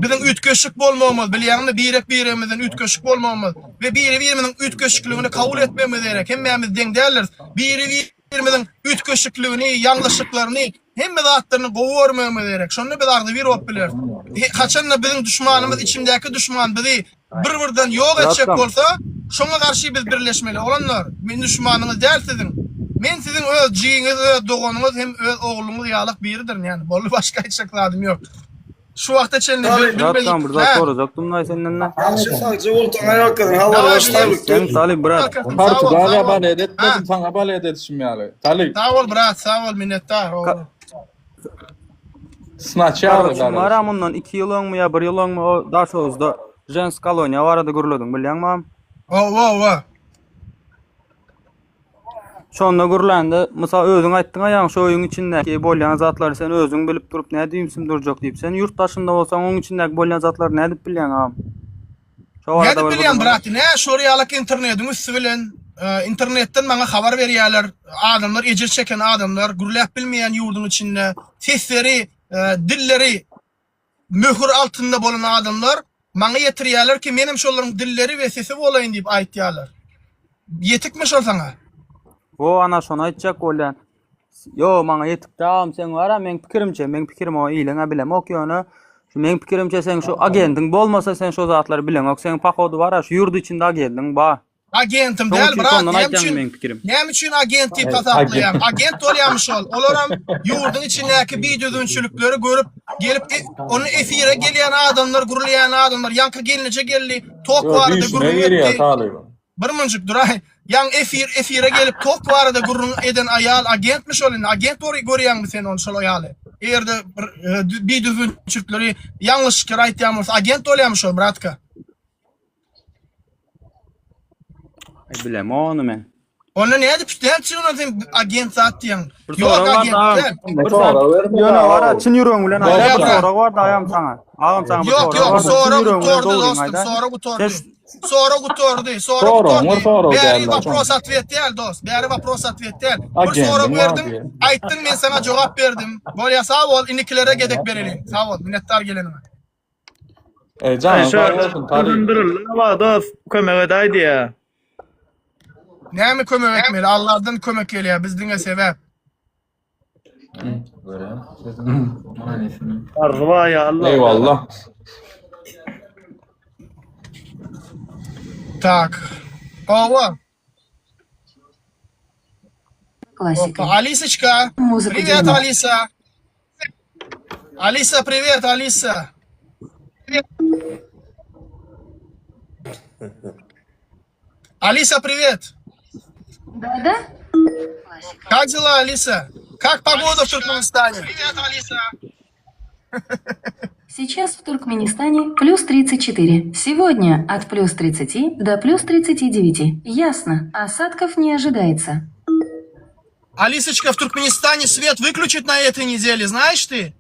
bizim ütköşük bolmamamız, bilýärmi? Biremizden ütköşük bolmamamız we biremizden ütköşükligini kabul etmemiz gerek. Hemmemiz deň däller. Biremizden ütköşükligini, ýanglışyklaryny, hemme zatlaryny gowurmamamız gerek. Şonu biz ardy bir op biler. Haçanla bizim düşmanymız, içimdäki düşman bizi bir-birden ýok etjek bolsa, şoňa garşy biz birleşmeli. Olanlar, men düşmanyňyz däl sizin. Men sizin öz jiňiz, öz doganyňyz hem öz ogluňyz ýalyk biridir. Yani bolu başga hiç zadym ýok. Şu wagtda çelni bilmedik.
Tam burada sorajaktym da senden.
Sadece oltan ayaklarını hava başlayıp.
Sen Talip brat.
Portugaliýa bana edetmedim, sana bana edetişim ýaly. Talip.
Sağ ol brat, sağ ol minnettar.
Snaçar.
Mara bundan 2 ýyl öňme ýa 1 ýyl öňme o Daşowuzda Jens koloniýa barada gürledim, bilýärmi?
O.
Şonda gürlendi. Mysal özüň aýtdyň aýaň şu öýüň içindäki bolýan zatlary sen özüň bilip durup näde diýimsin durjak diýip. Sen ýurtdaşynda bolsaň oň içindäki bolýan zatlary näde bilýän am?
Näde bilýän brat? Nä şoriýalyk internetiň üstü bilen internetden maňa habar berýärler. Adamlar ejir çeken adamlar gürläp bilmeýän ýurduň içinde sesleri dilleri möhür altında bolan adamlar maňa ýetirýärler ki menim şolaryň dilleri we sesi bolaýyn diýip aýtýarlar. Yetikmi şol saňa?
O ana şonu aýtjak bolan. Yo maňa ýetip tamam sen wara men pikirim o ýylyňa bilem ok ýöne. Şu men pikirimçe sen şu agentin bolmasa sen şu zatlary bilen ok sen pakody wara şu ýurdu içinde agentin ba.
Agentim
Şol
del
için
brat.
sondan aýtjam men pikirim.
Näme üçin agent diýip tasaplaýar? Agent bolýarmy şol? Olaram ýurdun içindäki biýdüzünçülükleri görüp gelip onu efire gelýän adamlar, gurulýan adamlar, ýanky gelince geldi, tok bardy, gurulýan. Bir münjik duray. Yan efire gelip tok bardy, gurulun eden ayal agentmi şol? Agent görýärmi sen onu şol aýaly? Eğerde biýdüzünçülükleri ýalňyş fikir aýtýan bolsa agent bolýarmy şol bratka?
Bilem onu men.
Onu ne edip işte agent zat diýen.
Bir
Yok
sorak
agent.
var
Gel.
Bir sorak ýöne wara çyn ýüregiň bilen aýda bir sorak bar da aýam saňa. Agam saňa bir
Yok
sorak.
yok sonra gutordu dostum sonra gutordu. Sonra gutordu. Sonra gutordu. Bäri вопрос ответ del dost. Bäri вопрос ответ del. Bir sorak berdim. Aýtdym men sana jogap berdim. Bolýa sag bol inikilere gedek berelim. Sag bol minnettar gelenime.
Canım
Kızındırırlar dost kömek edaydı ya.
Näme kömek etmeli? Allah'dan kömek gelýär bizdiňe sebäp.
Arzuva ya Allah.
Eyvallah.
Так. Ова.
Классика.
Алисочка.
Музыка
Привет,
дерьмо.
Алиса. Алиса, привет, Алиса. Алиса, привет.
Да-да?
Как дела, Алиса? Как погода в Туркменистане? Привет, Алиса.
Сейчас в Туркменистане плюс 34. Сегодня от плюс 30 до плюс 39. Ясно. Осадков не ожидается.
Алисочка, в Туркменистане свет выключат на этой неделе, знаешь ты?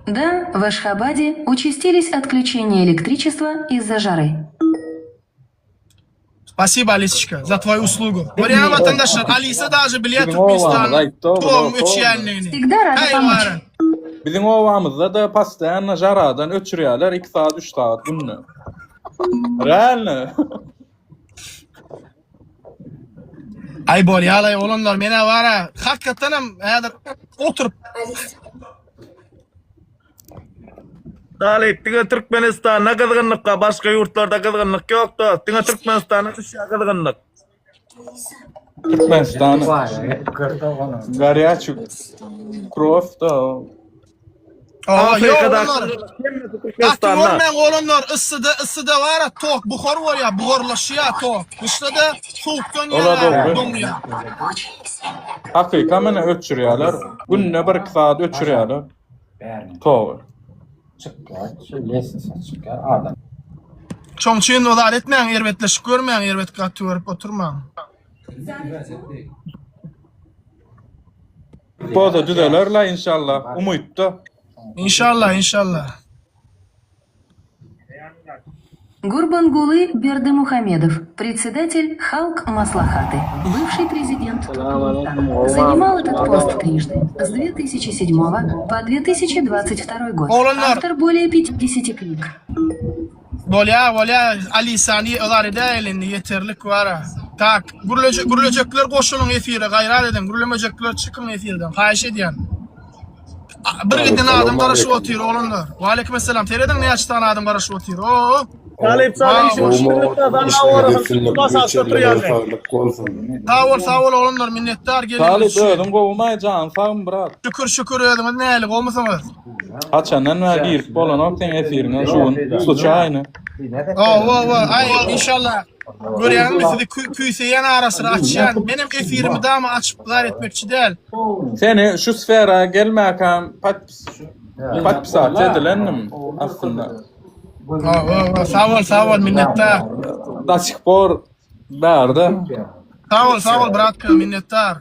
Да, в Ашхабаде участились отключения электричества из-за жары.
Спасибо, Алисочка, за твою услугу. Вариан ватандаштар, Алиса даже билет Туркменистана. Tom üçgenliğini.
Всегда рада помочь.
Bizim ovamızda da pastayan jaradan öçürýärler 2 saat 3 saat günne. Realni.
Ay bolýarlar olanlar mene wara hakykatdanam häzir oturup
Talip, diňe Türkmenistana kızgınlıkka, başka yurtlarda kızgınlık yok da, diňe Türkmenistana düşýär kızgınlyk.
Türkmenistan. Горячий кровь da.
Afrika'da
olanlar.
Türkmenistan'da.
Görmän olanlar ıssyda wara tok, buhar bolýar, buharlaşýar tok. Kışlada soğukdan
Ola doğru.
donýar.
Hakika mene öçürýärler. Günne 1 saat öçürýärler. Towy.
Şoň üçin ozat etmäň, erbetleşip görmäň, erbetge görüp oturmaň.
Boza düzelerler inşallah. Umutda.
İnşallah, inşallah.
Гурбангулы Бердымухамедов, председатель Халк Маслахаты, бывший президент Туркменистана. Занимал этот пост трижды, с 2007 по 2022 год. Автор более 50 книг.
Bolýar, Alisani ozat edäýin, yeterlik wara. Tak, gurulejekler goşulyň efire, gaýrat edin, gurulemejekler çykyn efirden, haýyş edýän. Bir gidin adam garaşyp otyr olanlar. Wa aleykum assalam. Tereden näçe adam garaşyp otyr. O.
Talip
Sağ ol olanlar minnettar gelin.
Talip ödüm gowmaýjan, sağım brat.
Şükür ödüm, nälik bolmasaňyz.
Haçandan we girip bolan okten efirine şuň suçaýny.
Ay inşallah. Görýän sizi küýseýän arasy açýan. Benim efirimi dama açyp gar etmekçi del.
Seni şu sfera gelmäkem patpisat edilendim aslında.
Sağ ol minnettar.
Da spor berdi.
Sağ ol bratka minnettar.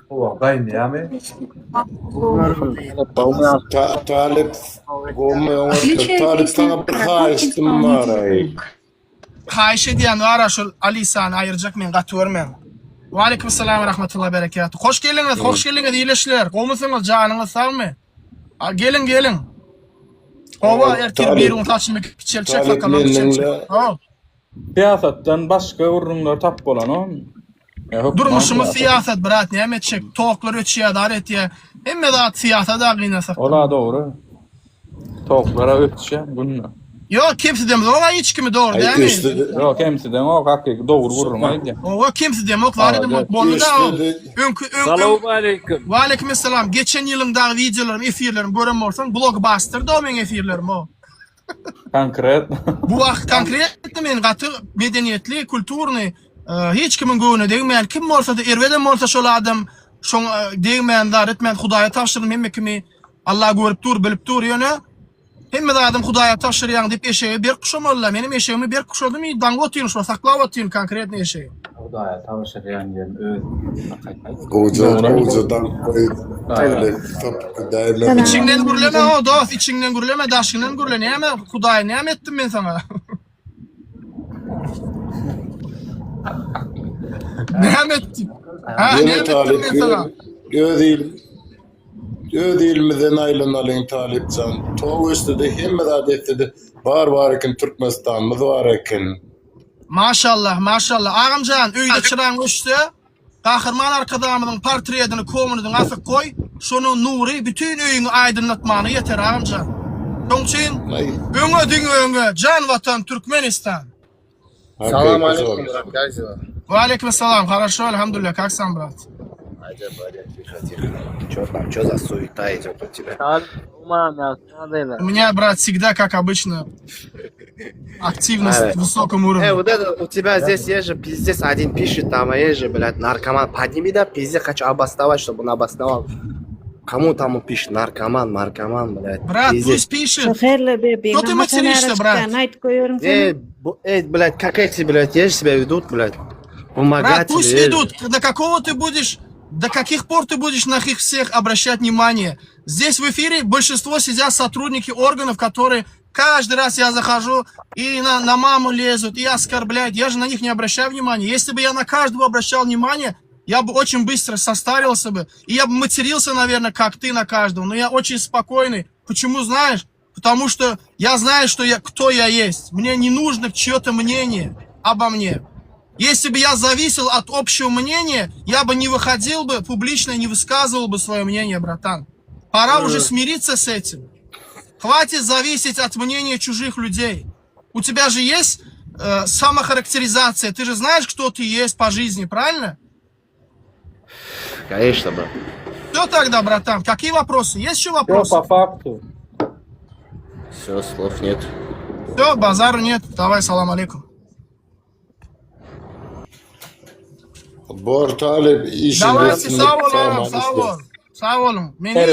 Talip sana bir haýyşdym bar.
Haýyş edýän wara şol Alisany aýyrjak men gatörmän. Wa aleykümselam ve rahmetullahi berekatuh. Hoş geldiniz, hoş geldiniz iyileşler. Gomuşsunuz, canınız sağmy? Gelin. Ova erkek bir un taşmak çelçek fakalak çelçek.
Siyasatdan başka urunlar tap bolan o.
Durmuşumuz siyaset brat, ne etçek? Toklar ötçüye daret ya. Hemme da siyasata da gıynasak.
Ola doğru. Toklara ötüşe bunu.
Yok kimse demez, ona hiç kimi doğru değil mi?
Yok kimseden o hakiki doğru vurmaydı.
O kimse demez, var edim bolu da o.
Salamu aleyküm.
Wa aleykümselam. Geçen yılın da videolarım, efirlerim görem olsan blockbuster'da o men efirlerim o.
Konkret.
Bu vaqt konkret men gatı medeniyetli, kulturni hiç kimin göğüne değmeyen kim olsa da erveden olsa şol adam şoň değmeyen da etmen Hudaýa tapşyryn hemme kimi Allah görüp dur, bilip dur ýöne. Hemme de adam Hudaýa tapşyrýan dip eşeği bir kuşamalla menim eşeğimi bir kuşadymy dango otyň şo saklap otyň konkretni eşeği.
Hudaýa tapşyrýan ýerim öz.
Ucadan
İçinden gürleme o dost, içinden gürleme, daşyňdan gürleme. Näme Hudaýa näme etdim men sana? Näme etdim? Ha, näme etdim men sana?
Göz ilmiden aylanalyň talipcan. Tow üstüde hemme adetde var eken Türkmenistanymyz var eken.
Maşallah, maşallah. Ağamcan öýde çıraň öşse, Kahraman arkadamyň portretini komunyny asyp koy, şonuň nury bütün öýüňi aýdynlatmany ýeter ağamcan. Şoň üçin öňe can vatan Türkmenistan.
Salam aleykum.
Wa aleykümselam. Хорошо, alhamdulillah. Как сам, брат?
Чё за суета идёт у тебя?
У меня, брат, всегда, как обычно, активность в высоком уровне.
Вот это у тебя здесь есть же пиздец один пишет, там есть же, блядь, наркоман. Подними, да, пиздец, хочу обосновать, чтобы он обосновал. Кому там он пишет? Наркоман, блядь.
Брат, пусть пишет. Что ты материшься, брат?
Блядь, как эти, блядь, есть себя ведут, блядь.
Брат,
Помогатели.
пусть ведут. До каких пор ты будешь на их всех обращать внимание? Здесь в эфире большинство сидят сотрудники органов, которые каждый раз я захожу и на маму лезут, и оскорбляют. Я же на них не обращаю внимания. Если бы я на каждого обращал внимание, я бы очень быстро состарился бы. И я бы матерился, наверное, как ты на каждого. Но я очень спокойный. Почему, знаешь? Потому что я знаю, кто я есть. Мне не нужно чье-то мнение обо мне. Если бы я зависел от общего мнения, я бы не выходил бы публично, не высказывал бы свое мнение, братан. Пора уже смириться с этим. Хватит зависеть от мнения чужих людей. У тебя же есть самохарактеризация. Ты же знаешь, кто ты есть по жизни, правильно?
Конечно, брат.
Все тогда, братан. Какие вопросы? Есть еще вопросы?
Все по факту.
Все, слов нет.
Все, базару нет. Давай, салам алейкум.
Bor talip işin
Давайте, sağ olun. Men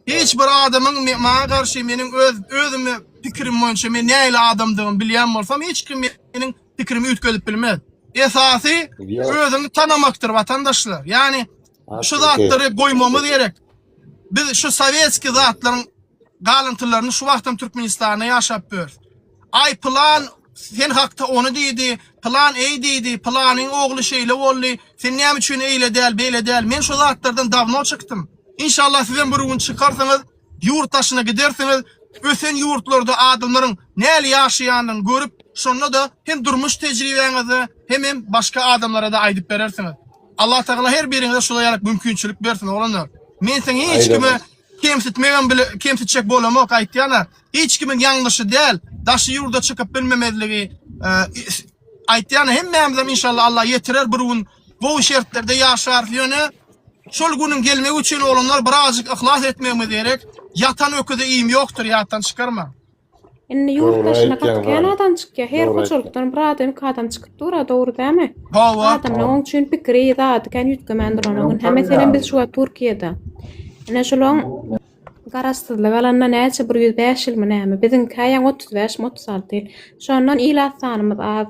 hiç bir adamın bana karşı benim özümü fikrim boyunca men näle adamdygym bilýän bolsam hiç kim menin fikrimi ütkölüp bilmez. Esasy özüni tanamakdyr vatandaşlar. Yani şu zatlary goýmamyz gerek. Biz şu sowetski zatlaryň galyntylaryny şu wagtdan Türkmenistanda ýaşap bör. Ay plan sen hakta onu diýdi, plan diýdi, planyň ogly şeýle boldy. Sen näme üçin eýle däl, beýle däl. Men şu zatlardan dawno çykdym. İnşallah sizden bir gün çıkarsanız, yurt taşına gidersiniz, ösen yurtlarda adamların näle ýaşaýanyny görüp, şonda da hem durmuş tejribeňizi hem başka adamlara da aýdyp berersiniz. Allah Taala her biriňize şolaýarak mümkinçilik bersin olanlar. Men sen hiç kime kemsitçek bolamak aýtýana, hiç kimin ýangyşy däl, daşy ýurda çykyp bilmemezligi aýtýana hemmemizem inşallah Allah ýetirer bir gün bu şertlerde ýaşar ýöne. Şol günün gelmegi üçin olanlar birazcık ihlas etmemiz gerek. Yatan öküde iýim ýokdur, ýatdan çykarma.
Indi yurt taşına katgan adam çykýar. Her hoçolukdan bir adam adam çykyp dur, dogry däme? Adamyň oň üçin pikiri zat, kan ýetgemendir onuň. Hem meselen biz şu Türkiýede. Ene şolong garaşdyrlyk alanda näçe 105 ýyl näme? Biziň kaýan 35-36 ýyl. Şondan ila sanymyz az.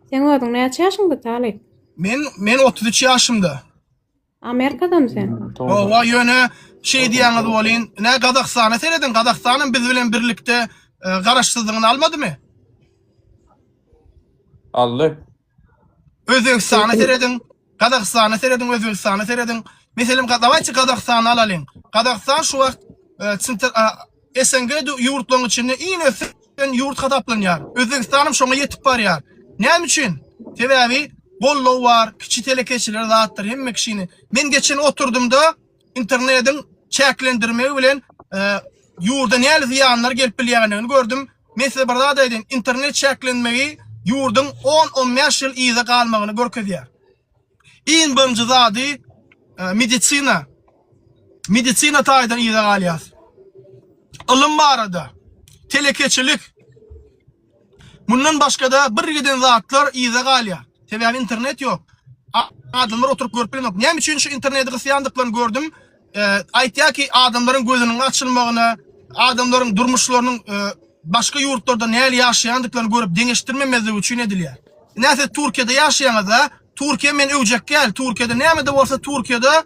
Sen özüň näçe ýaşyňda Talip?
Men 33 ýaşymda.
Amerikadam sen?
Owa ýöne şey diýäňiz bolýan. Nä Gazakstana seredin? Gazakstanyň biz bilen birlikde garaşsyzlygyny almadymy?
Aldy.
Özbekistana seredin. Kazakstan'a seredin, Özbekistan'a seredin. Meselem dawayçy Kazakstan'a alalım. Kazakistan şu wagt SNG yurtlaryň içinde iň ösen yurt hataplanýar. Özbekistanym şoňa ýetip barýar. Näme üçin? Sebäbi bollow bar, kiçi telekeçiler zatlar hemme kişini. Men geçen oturdumda internetin çäklendirmegi bilen yurda näle ziyanlar gelip bilýärlerini gördüm. Mesela burada da edin, internet çäklenmegi yurdun 10-15 ýyl iýde galmagyny görkezýär. Iň birinji zady medisina. Medisina taýdan iýde galýar. Ilym barada, telekeçilik. Bundan başga da bir giden zatlar iýde galýar. Sebäbi internet ýok. Adamlar oturup görüp bilenok. Näme üçin şu interneti gysýandyklaryny gördüm. Aýtýar ki adamlaryň gözüniň açylmagyny, adamlaryň durmuşlarynyň başka yurtlarda näle ýaşaýandyklaryny görüp deňeşdirmemezligi üçin edilýär. Näse Türkiýede ýaşaýanlar, Türkiýe men öwjek gel, Türkiýede näme de bolsa Türkiýede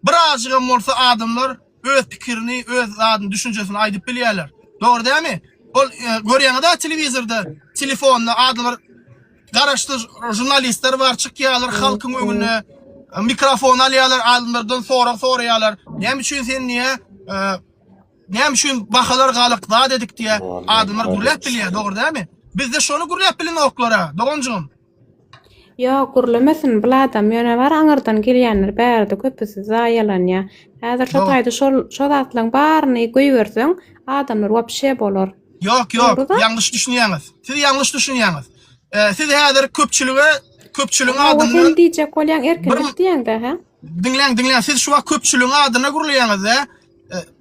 bir ajygam bolsa adamlar öz pikirini, öz adyny, düşünjesini aýdyp bilýärler. Dogry dälmi? Ol görýäňizde telewizorda, telefonda adamlar garaşdy jurnalistler bar çykýarlar halkyň öňüne, mikrofon alýarlar, adamlardan soraýarlar. Näme üçin sen niýe näme üçin bahalar galykda dedik diýe adamlar gurlap bilýär, dogry dälmi? Bizde şonu gurlap bilen oklara, dogonjum.
Yo, gurlamasin bu adam ýöne bar aňyrdan gelýänler bärde köpüsi zaýalanýa. Häzir şo taýda şol atlaň baryny goýberseň adamlar wapşe bolar.
Yok, ýanlış düşünýäňiz. Siz ýanlış düşünýäňiz. Siz häzir köpçüliň adyny
Sen diýjek bolýan erkinlik diýende, ha?
Dinleň, siz şu wagt köpçüliň adyna gurulýaňyz,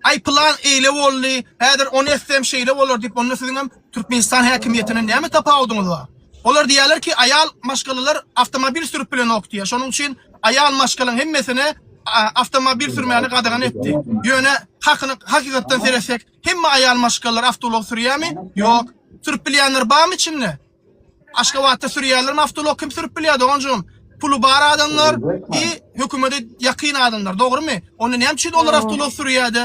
ay plan eýle boldy, häzir 10 FM şeýle bolar diýip onu siziň hem Türkmenistan häkimiýetine näme tapawdyňyz bar? Olar diýerler ki ayal maşgalalar avtomobil sürüp bilen okdy. Şonuň üçin ayal maşgalaryň hemmesini avtomobil sürmäni gadagan etdi. Ýöne hakykatdan seresek, hemme ayal maşgalalar avtolog sürýärmi? Ýok. Sürüp bilýänler barmy içinde? Aşgabatda sürýärlermi avtolog kim sürüp bilýär dogonjum? Pulu bar adamlar hökümete ýakyn adamlar, dogrymy? Onu näme üçin olar avtolog sürýärdi?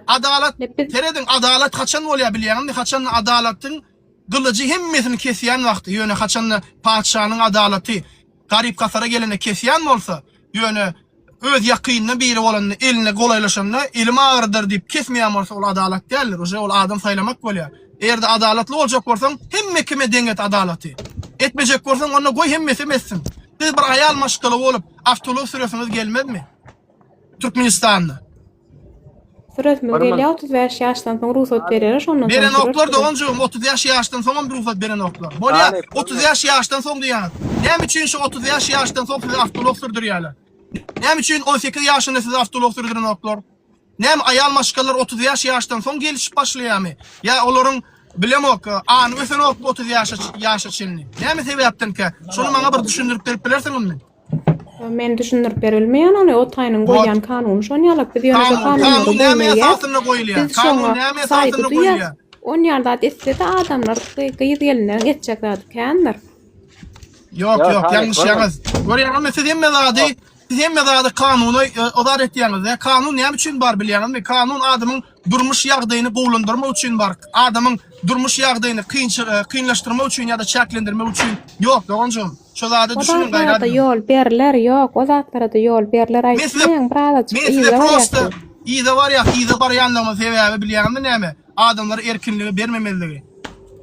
Adalet, teredin adalet kaçan bolýar bilýärmi? Kaçan adaletin gılıcı hemmesini kesýän wagty, ýöne kaçan padşanyň adaleti garip kasara gelene kesýän bolsa, ýöne öz ýakynyna biri bolany eline golaylaşanyna elim ağrıdır diýip kesmeýän bolsa ol adalet däldir. Oje ol adam saýlamak bolýar. Eğerde adaletli boljak bolsaň hemme kime deňet adaleti. Etmejek bolsaň onda goý hemmesi messin. Siz bir ayal maşgala bolup avtolog sürýärsiňiz gelmezmi? Türkmenistan'da.
Süretme gelýär 35 ýaşdan soň ruhsat berýär, şondan
beren oklar dogonjum 30 ýaşdan soň ruhsat beren oklar. Bolýar 30 ýaşdan soň diýär. Näme üçin şu 30 ýaşdan soň siz avtolog sürdürýärler? Näme üçin 18 ýaşynda siz avtolog sürdüren oklar? Näme ayal maşgalalar 30 ýaşdan soň gelişip başlaýarmy? Ya olaryň bilemok, an ösen 30 ýaşa çylny. Näme sebäpden ki? Şonu maňa bir düşündirip berip bilersiňizmi?
Men düşündirip berilmeýän ony o taýnyň goýan kanun şonu ýalyp biz ýöne
kanun näme esasyna goýulýar? Kanun näme esasyna goýulýar?
On ýarda etdi adamlar gyýylyny geçjekler kendir.
Yok, ýalňyş ýaňyz. Görýärmi siz hemme zady kanuny odar etýäňiz. Kanun näme üçin bar bilýärmi? Kanun adamyň durmuş ýagdaýyny goýlandyrmak üçin bar. Adamyň durmuş ýagdaýyny kynlaşdyrmak üçin ýa-da çäklendirmek üçin. Yok, dogonjum. Şo zady düşünün gaýrat.
O ýol berler ýok, o zatlara da ýol berler aýtmaýan brada
ýa-da ýa-da bar ýanlygyny sebäbi bilýärmi näme? Adamlar erkinligi bermemeligi.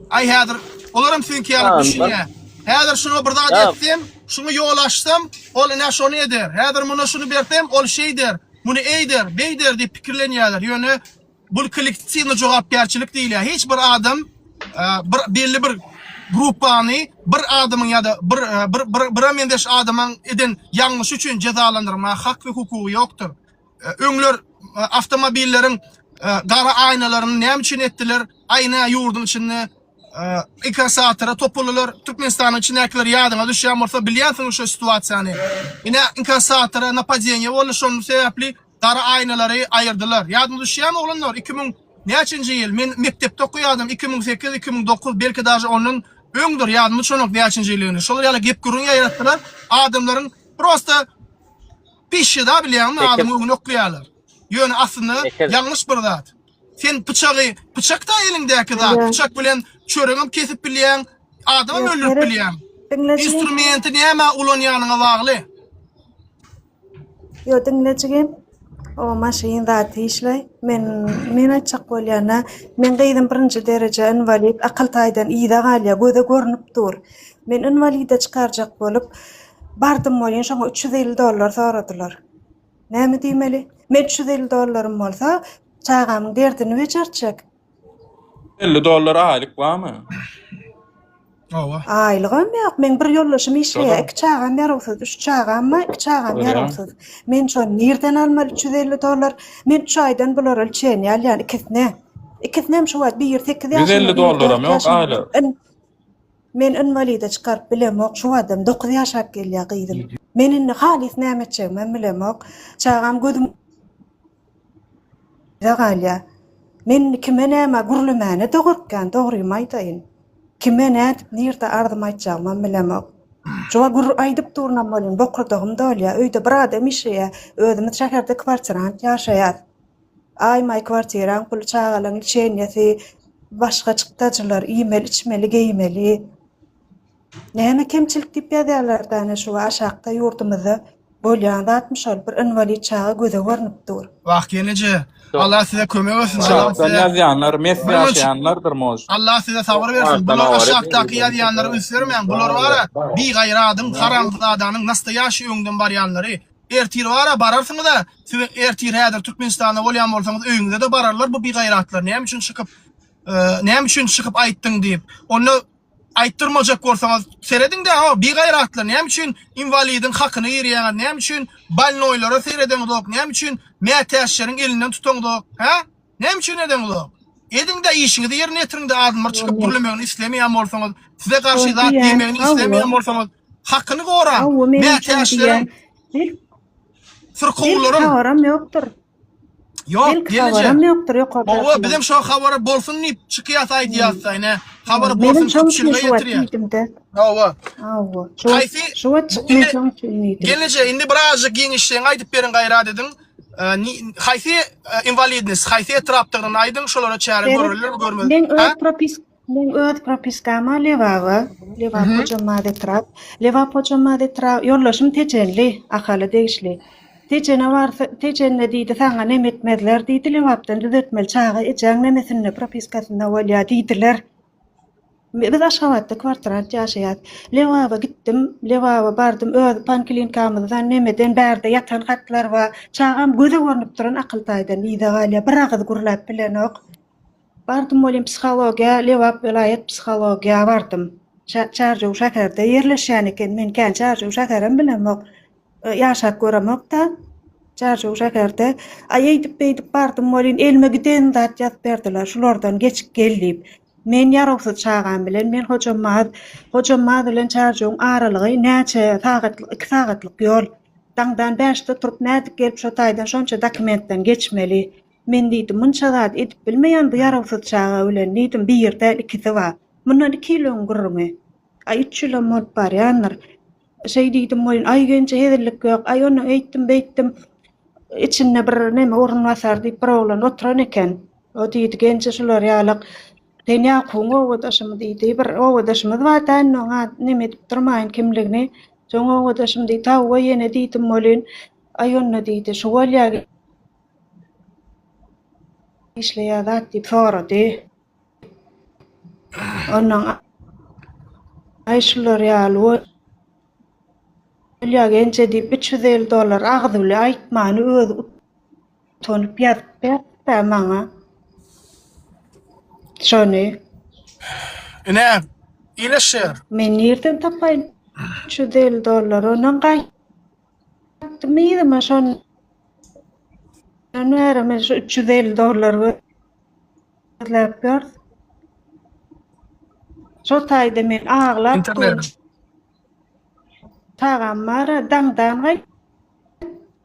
Ay häzir olaram siňki ýalyp düşünýär. Häzir şunu bir zat etdim, şunu ýol açdym, ol näme şonu eder. Häzir muny şunu berdim, ol şeýdir. Muny eýdir, beýdir diýip pikirlenýärler. Ýöne bu kollektiwny jogapkärçilik diýilýär. Hiç bir adam belli bir grupany bir adamyň ýa-da bir mendeş adamyň eden ýanlyş üçin jazalandyrma hak we hukuky ýokdur. Öňler avtomobilleriň gara aýnalaryny näme üçin etdiler? Aýna ýurdun içinde inkasatra topulurlar. Türkmenistanyň içindekiler ýadyňa düşýän bolsa bilýärsiň şu situasiýany. Ine inkasatra napadeniýa bolýar, şonuň sebäpli gara aýnalary aýyrdylar. Ýadyňa düşýän oglanlar 2000 näçinji ýyl men mekdepde okuýardym 2008-2009 belki daşy onun öňdür ýadymy şonok näçinji ýylyny. Şolar ýaly gep gurun ýaýratdylar. Adamlaryň prosta pişi da bilýän adamy öňüne okuýarlar. Ýöne aslynda ýanlış bir zat. Sen bıçak da elindeki zat. Bıçak bilen çöreňim kesip bilýän, Adamı öldürüp bilýän. Instrumenti näme ulan ýanyna bagly?
Yo dinlejigim. O maşyn zat işley. Men açyk bolýana, men gaýdym birinji derece invalid, akıl taýdan ýa-da galýa göze görnüp dur. Men invalide çykarjak bolup bardym bolýan şoňa $350 soradylar. Näme diýmeli? Men $350 bolsa, çağamyň derdini weçerçek.
$50 aylyk barmy?
Owa.
Aylygam ýok. Men bir ýollaşym işleýär. 2 çağam ýaragsyz, 3 çağam, 2 çağam ýaragsyz. Men şo nerden almaly $350? Men 3 aýdan bular ölçeni ýaly ikisine. İkisinem şu wagt $1.8
$150 ýok aýly.
Men invalide çykaryp bilemok, şu adam 9 ýaşap gelýär gyýdym. Menin halis näme etjek men bilemok. Çağam gözüm galýa. Men kime näme gurulmany dogurkan, dogrumy aýtaýyn. Kime näme nirde ardım aýtjak men bilemok. Şowa gur aýdyp durnan bolýan, bokurdagym dolýa, öýde bir adam işeýär, özümi şäherde kwartirant ýaşaýar. Aýmay kwartiran pul çağalaň içenýäsi, başga çykdaçylar iýmeli, içmeli, geýmeli. Näme kemçilik diýip ýazarlardan şu aşakda ýurdumyzda bolýan 60 bir invalid çağı göze görnüp dur.
Wagt gelije. Allah size kömek etsin.
Şahsan ýazýanlar, mesle ýaşaýanlardyr mož.
Allah size sabır versin. Bular aşakdaky ýazýanlary üstlermeýän. Bular wara bir gaýradyň, karanlyk adanyň nasda ýaşaýyňdan barýanlary. Ertir wara bararsyňyz da, siz ertir häzir Türkmenistanda bolýan bolsaňyz öýüňizde de bararlar bu bir gaýratlar. Näme üçin çykyp aýtdyň diýip. Onu aýtdyrmajak bolsaňyz serediň de, bir gaýratlar. Näme üçin invalidin hakyny ýerýär? Näme üçin balnoýlara seredeňdok? Näme üçin mätäşleriň elinden tutaňdok? Ha? Näme üçin edeňdok? Ediň de işiňizi ýerine ýetiriňde adamlar çykyp gürlemegiň islemeýän bolsaňyz, size garşy zat diýmegiň islemeýän bolsaňyz, hakyny gora. Mätäşleriň Fırkowlaryň
habaram ýokdur.
Yok,
habaram ýokdur, ýok.
Owa, bizim şo habary bolsun diýip çykýas aýdýarsa, habary bolsun köpçüligi ýetirýär. Owa. Gelije indi birazjyk giňişleň aýdyp berin gaýrat ediň. Haýsy invalidnis, haýsy etrapdygyny aýdyň, şolara çäre görüller, görmedi.
Men öz propiskama lewaga pojamady trap, lewa pojamady trap, ýollaşym tejenli, ahaly degişli. Tejene barsa, tejenne diýdi, saňa näme etmezler diýdi, lewapdan düzeltmeli çağa ejeň nemesini propiskasynda bolýar diýdiler. Biz aşawatda kwartirant ýaşaýat. Lewaga gitdim, lewaga bardym, öz panklinkamyzdan nemeden bärde ýatan hatlar we çağam göze görnüp duran akyl taýdan ýa-da galýa bir agyz gurulap bilenok. Bardym bolýan psihologiýa, lewap vilayet psihologiýa bardym. Çarjyw şäherde ýerleşýän eken, men kän çarjyw şäherim bilemok. Ýaşap göremokda. Çarjyw şäherde aýdyp bardym bolýan elme giden zat ýazyp berdiler. Şulardan geçip gelip men ýaragsyz çağam bilen men hojamma bilen çarjywyň aralygy näçe sagatlyk, 2 sagatlyk ýol. Daňdan 5-de turup nädip gelip şo taýdan şonça dokumentden geçmeli. Men diýdim, munça zat edip bilmeýän bu ýaragsyz çağa bilen diýdim, bir ýerde 2-si bar. Mundan 2 ýyl öňgürmi? Ay 3 ýyl mod barýanlar. Şey diýdim, moýun ay gençe hezirlik ýok. Ay onu eýtdim, içinde bir näme orun basar diýip bir oglan oturan eken. O diýdi, gençe şular ýalyk. Denýa kuňa owadaşymy diýdi, bir owadaşymyz bar da, noňa näme edip durmaýyn kimligini. Soňa owadaşym diýdi, tawa ýene diýdim, moýun ay onu diýdi, şu bolýar işleýär zat diýip sorady. Onuň ay şular ýaly Ölýär gençe diýip $350 agdy bile aýtmany özi utanyp ýatyp maňa. Şonu.
Ine, ileşýär.
Men ýerden tapaýyn $350 onuň gaýtmyýdy şonu. Näme men $350 verläp ber. Şo taýda men aglap Tagamara daňdan gaýt.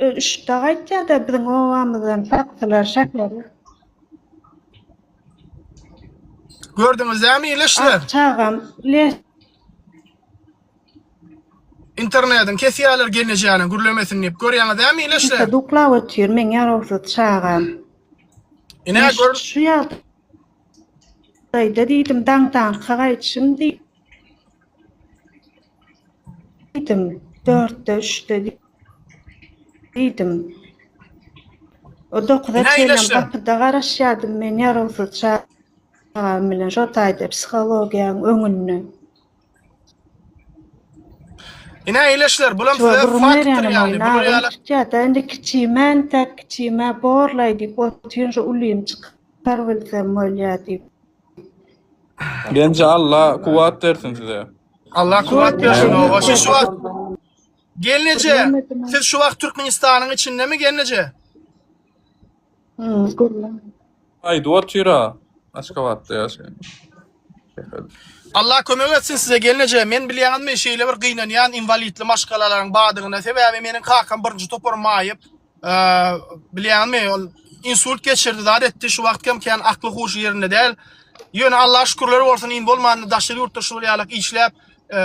Üçde gaýtýar da biziň owamyzdan faktylar şäkleri.
Gördüňizmi ileşler?
Çağam
internetden kesýärler gelýäni gürlemesini diýip görýäňizmi ileşler?
Duklap ötýär men ýaragsyz çağam.
Ine gör.
Şu ýaly. Taýda diýdim daňdan gaýtşym diýip Dedim 4'te 3'te dedim. O 9'da
Ne
çeyrem
iyileşti?
kapıda garaşyadım men yarılsız çağım bilen jotaydı psixologiyanın öňünde.
Ine iyileşler. Bulam
Şuwa
size
bir
faktır
nereden
yani. Bunu real.
ya da indi kiçimen tak kiçime borlay dip otuyun şu uluyum çıkar bilsem öyle dip.
Bence Allah kuvat versin size.
Allah kuvvet versin o. Siz şu vakt gelnece. Siz şu vakt Türkmenistan'ın içinde mi gelnece?
Haydi otura. Başka vatta ya sen.
Allah kömek etsin size gelnece. Men bilýän şeyle bir gynanýan invalidli maşgalalaryň badygyna sebäbi meniň kakam birinji topurum maýyp. Bilýänmi? Ol insult geçirdi zat etdi. Şu wagt kem akly hoş ýerinde däl. Ýöne Allah şükürler bolsun in bolmany daşary ýurtda şol ýalyk işläp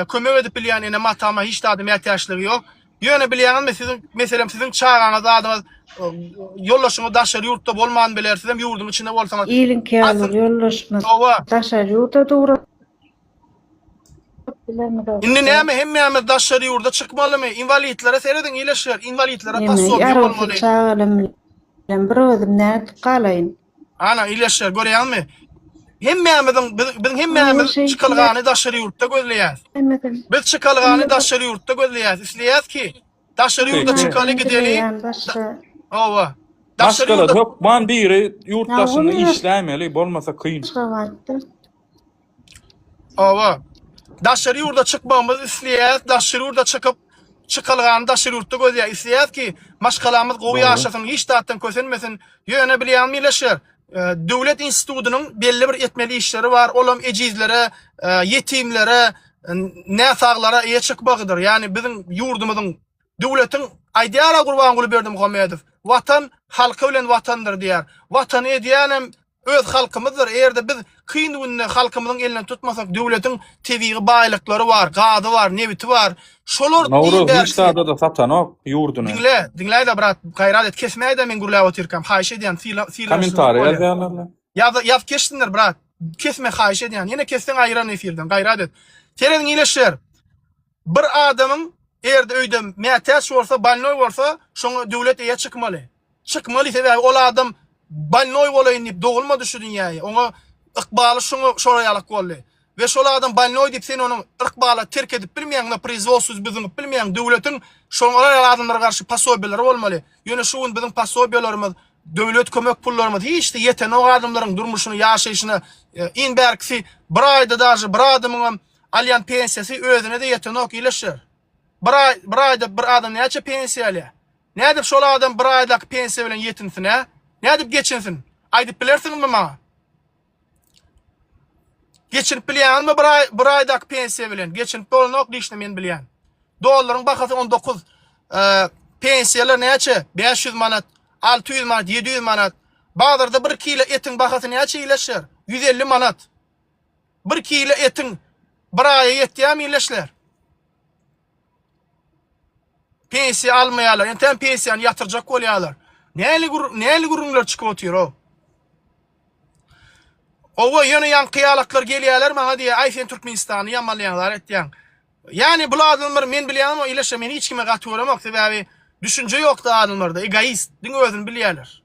kömek edip bilýän ene matama hiç tadım ýatyşlygy ýok. Ýöne bilýänmi sizin meselem sizin çağaňyz adamyz yollaşyňy daşary ýurtda bolman biler sizem ýurdun içinde bolsaňyz.
İlin kâlur yollaşmaz. Daşary ýurtda dura.
Indi näme hemme daşary ýurda çykmalymy? Invalidlere seredin iyileşler. Invalidlere pasobiýa bolmaly.
Çağalym bilen bir özüm näde galayyn.
Ana iyileşler görýärmi? Hemmemizin bizim hemmemiz çykylgany daşary ýurtda gözleýär. Biz çykylgany daşary ýurtda gözleýär. Isleýär ki daşary ýurtda çykaly gideli. Owa. Daşary
Başkala
ýurtda
topman biri yurttaşyny işlämeli bolmasa kıyın.
owa. Daşary ýurtda çykmamyz isleýär. Daşary ýurtda çykylgany daşary ýurtda gözleýär. Isleýär ki maşgalamyz gowy ýaşasyn, hiç taatdan kösenmesin. Ýöne bilýänmi ileşer. Döwlet institutynyň belli bir etmeli işleri var. Olam ejizlere, yetimlere, näsaglara eýe çykmagydyr. Yani bizim ýurdumyzyň döwletiň aýdýara Gurbanguly Berdimuhammedow watan halky bilen watandyr diýär. Watany edýänem öz halkymyzdyr. Eğerde biz kıyın gününe halkymyzyň elinden tutmasak döwletiň tebigi baýlyklary var, gady var, nebiti var. Şolar
Nowruz hiç taada da satanok ýurduny.
Dinle de brat, gaýrat et kesmäýe de men gurläp oturkam. Haýyş edýän
Komentary ýazýarlar.
Yaz kestinler brat. Kesme haýyş edýän. Ýene kesseň aýran efirden gaýrat et. Tereden iyileşler. Bir adamyň eğerde öýde mätäç bolsa, balnoy bolsa, şoňa döwlet eýe çykmaly. Çykmaly sebäbi ol adam balnoy bolaýyn diýip dogulmady şu dünýäye. Oňa ykbaly şoňa ýalyk boldy. Ve şol adam balnoy diýip sen onuň ykbaly terk edip bilmeýän, prizwosuz bizim bilmeýän döwletiň şoňa adamlara garşy pasobiýalary bolmaly. Ýöne şuň bizim pasobiýalarymyz, döwlet kömek pullarymyz hiç de ýeten o adamlaryň durmuşyny, ýaşaýyşyny in berkisi bir aýda daşy bir adamyň alýan pensiýasy özüne de ýeten ok ileşer. Bir aýda bir adam näçe pensiýa alýar? Nädip şol adam bir aýdaky pensiýa bilen ýetinsin, ha? Nädip geçinsin? Aýdyp bilersiňmi maňa? Geçinip bilýänmi bir aýdaky pensiýa bilen? Geçinip bolanok diýişni men bilýän. Dollaryň bahasy 19. Pensiýalar näçe? 500 manat, 600 manat, 700 manat. Bazarda 1 kilo etiň bahasy näçe ileşer? 150 manat. 1 kilo etiň bir aýa ýetýärmi ileşler? Pensiýa almaýarlar. Enten pensiýany ýatyrjak bolýarlar. Näli gurunlar çykyp otyr o? Owa ýöne ýankyýalaklar gelýärler maňa diýär, "Aý sen Türkmenistany ýamanlaýanlar etdiň." Yani bu adamlar men bilýän o ileşe meni hiç kime gatyramok sebäbi düşünje ýok da adamlarda, egoist, diň özüni bilýärler.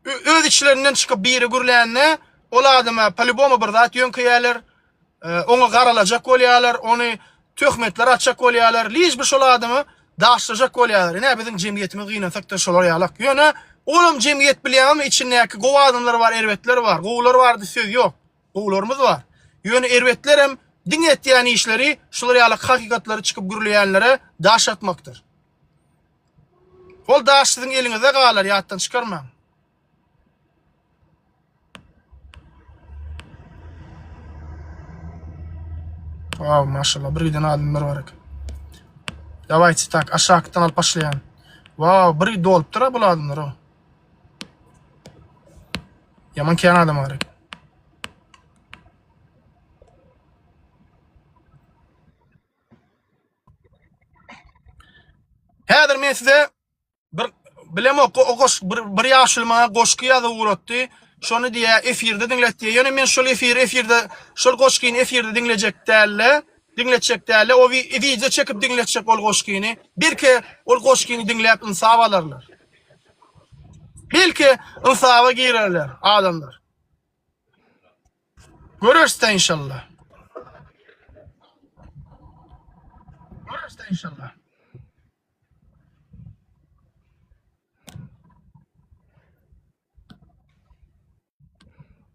Öz içlerinden çykyp biri gürlänne, ol adama paliboma bir zat ýönkeýärler, oňa garalajak bolýarlar, ony töhmetler atjak bolýarlar, liş bir şol adamy daşlajak bolýarlar. Näme biziň jemgyýetimiz gynansak da şolar ýalak. Ýöne olam jemgyýet bilýänmi içindäki gowy adamlar var, erwetler var, gowlar bardy söz ýok. Gowlarymyz var. Ýöne erwetler hem din etýän işleri şolar ýalyk hakykatlary çykyp gürleýänlere daş atmakdyr. Ol daş siziň eliňizde galar, ýatdan çykarmaň. Wow, maşallah, bir giden adamlar var. Давайте так, aşağıdan alıp başlayan. Wow, bir dolup tura bu adamlar o. Yaman kyan adam var. Häzir men size bilem o bir ýaşylmaňa goşky ýazyp uratdy. Şonu diýär efirde dinletdi. Ýöne men şol efirde şol goşkyny efirde dinlejek dälle. dinletjek däle, o video çekip dinletjek ol goşkyny. Belki ol goşkyny dinläp insaf alarlar. Belki insafa girerler adamlar. Görürüz inşallah. Görürüz inşallah.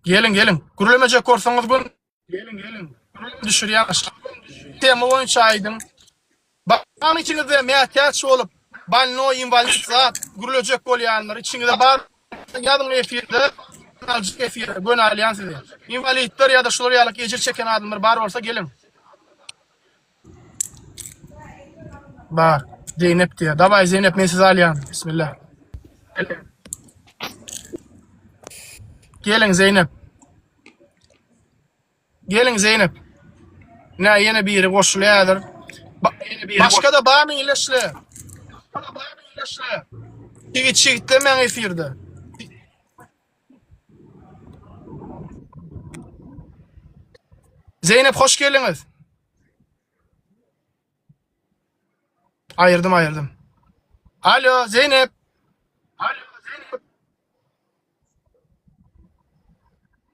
Gelin. Gürlemece korsanız gün. Gelin. Düşürýän tema boýunça aýdym. Bana içinizde mätäç olup, balno invalid zat gürlejek bolýanlar içinizde bar. Ýadyň efirde, alçyk efir, gön alýan sizi. Invalidler ýa-da şolar ýalyk ejir çeken adamlar bar bolsa gelin. Bar. Zeynep diýär. Dabay Zeynep men sizi alýan. Bismillah. Gelin Zeynep. Gelin Zeynep. Ne yine biri koşulayadır. Başka da bağ mı iyileşle? Çıktı men efirde. Zeynep hoş geldiniz. Ayırdım. Alo Zeynep.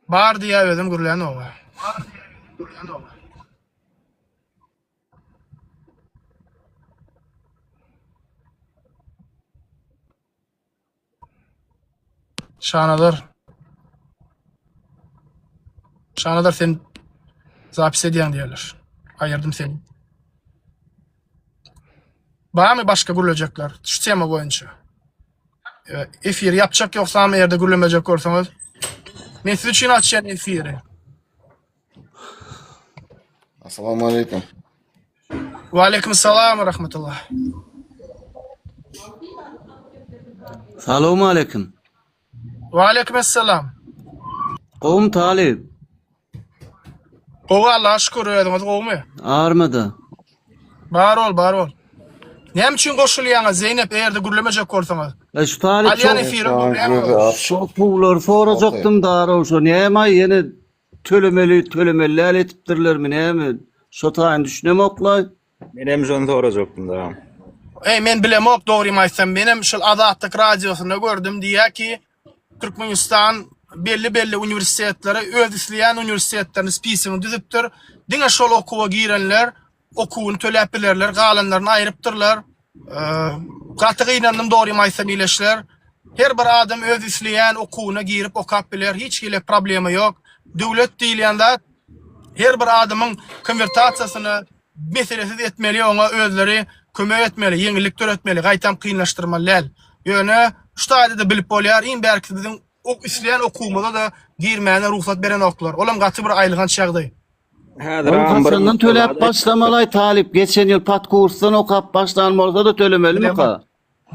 Bağır diye ödüm gürleyen o var. Şanadır sen zapis ediyen diyorlar. Ayırdım seni. Var mı başka gürleyecekler? Şu tema boyunca. Efir yapacak yoksa ama yerde gürlemeyecek olsanız. Men siz için açacağım efiri.
Assalamu alaikum.
Wa aleykümselam ve rahmetullah.
Salamu aleyküm.
Wa aleykümselam.
Oğum Talip.
O Allah'a şükür ediniz oğumu.
Ağırmadı.
Bar ol. Nem için koşulýaňyz Zeynep eğerde gürlemejek bolsaňyz?
Şu Talip
Alyan efiri.
çok pullar soracaktım da şu neyme yeni tölemeli etipdirler mi neyme? Şu taýyn düşünemokla.
Benim şonu soracaktım da.
Men bilemok dogry aýtsam benim şol Azatlyk radiosyna gördüm diýär ki Türkmenistan belli universitetleri öz isleýän universitetlerini spisini düzüpdir. Diňe şol okuwa girenler okuwuny töläp bilerler, galanlaryny aýrypdyrlar. Gatygyňam dogry aýtsam ileşler. Her bir adam öz isleýän okuwuna girip okap biler, hiç hile problemi yok. Döwlet diýilýände her bir adamyň konvertasiýasyny meselesiz etmeli, oňa özleri kömek etmeli, ýeňillik töretmeli, gaýtam kynlaşdyrmaly. Ýöne şu taýda bilip bolýar, iň berki biziň isleýän okuwmada da girmäne ruhsat beren oklar. Olam gaty bir aýlygan şagdy.
Hasandan töläp başlamalay Talip. Geçen yıl pat kursdan okap başlanmalysa da tölemeli mi ka?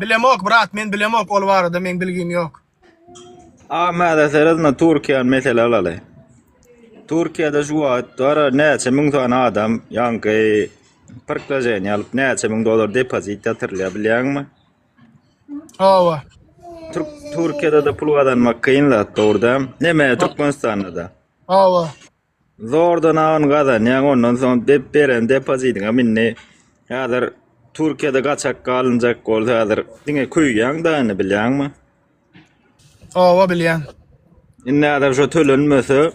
Bilemok brat, men bilemok ol barada men bilgim yok.
Ama serazna Türkiýe mesele alaly. Türkiýede şu wagtlar näçe ming tane adam ýanky parklajen ýalyp näçe ming dolar depozit ýatyrýar bilýärmi?
Hawa.
Türkiýede de pul kazanmak kynla doğruda. Neme Türkmenistanda da.
Hawa.
Zordan ağın kazanýan ondan soň beren depozitiňe minni. Häzir Türkiýede gaçak galynjak bolsa häzir diňe köýýän da bilýärmi?
Hawa bilýän.
Inne häzir şu tölenmese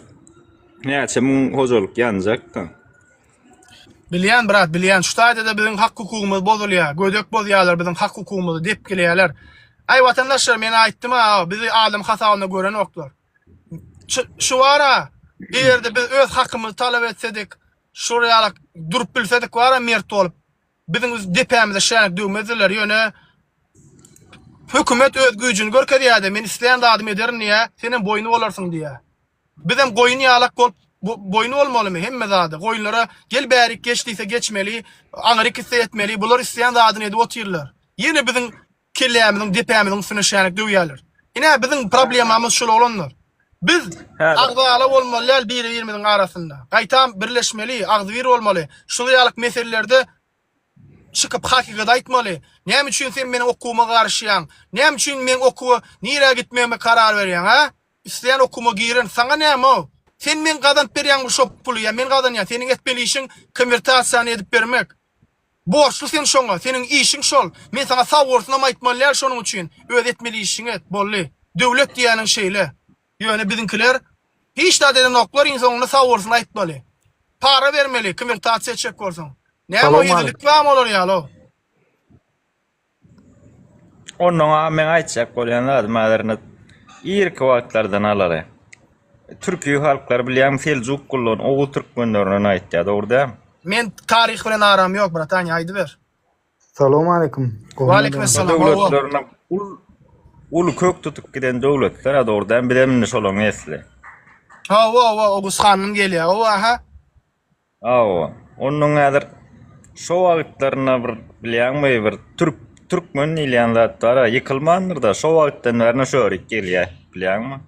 näçe ming hojalyk ýanjak da.
Bilýän brat, bilýän. Şu taýda da biziň hak hukukymyz bozulýar. Gödök bozýarlar biziň hak hukukymyzy dep gelýärler. Ay vatandaşlar, men aýtdym ha, bizi adam hasabyna gören oklar. Şu wara, eğerde biz öz hakkımızı talep etsedik, şuraya durup bilsedik wara mert olup, bizim depemize şänek döwmezler ýöne hökümet öz güýjüni görkezýärdi. Men isleýän adam ederim niýe? Senin boynu bolarsyň diýe. Bizim goýuny ýalak bolup boynu bolmalymy hemme zady. Goýunlara gel bärik geçdiýse geçmeli, aňyryk etmeli. Bular isleýän adam edip otyrlar. Ýene bizim kellämiziň depemiziň üstüne şänek döwýärler. Ine bizim problemimiz şol olanlar. Biz agdaly bolmaly biri-birimiziň arasynda. Gaýtam birleşmeli, agdyr bolmaly. Şol ýalyk meselelerde çıkıp hakikat aýtmaly. Näme üçin sen meni okuwma garşýan? Näme üçin men okuwa nire gitmeme karar berýän ha? Isleýän okuwma giren, saňa näme o? Sen men kazanıp berýän bu şop pulu ya, men kazanýan. Senin etmeli işin konvertasiýany edip bermek. Borçlu sen şoňa, senin işin şol. Men sana sawursyna aýtmalýar şonuň üçin. Öz etmeli işiň et, bolly. Döwlet diýäniň şeýle. Ýöne bizimkiler hiç da deden oklar insanyna sawursyna aýtmaly. Para vermeli, konvertasiýa çek bolsun. Näme o ýylyk var bolar ýalo?
Onunğa men aýtjak bolýanlar maderni ilk wagtlardan alary. Türkiýe halklar bilýän Seljuk kullan oğul türkmenlerine aýtdy, dogry.
Men tarih bilen aram ýok, bratany, aýdy ber.
Assalamu alaikum.
Wa alaikum assalam.
Döwletlerine ulu kök tutup giden döwletler dogrydan bilemini şolaň esli.
Ha, Ogus Hanım gelýär. O ha.
Onun adyr şo wagtlaryna bir bilýänmi bir türkmen ilýän zatlar ýykylmandyr da şo wagtdan bäri şörik gelýär, bilýänmi?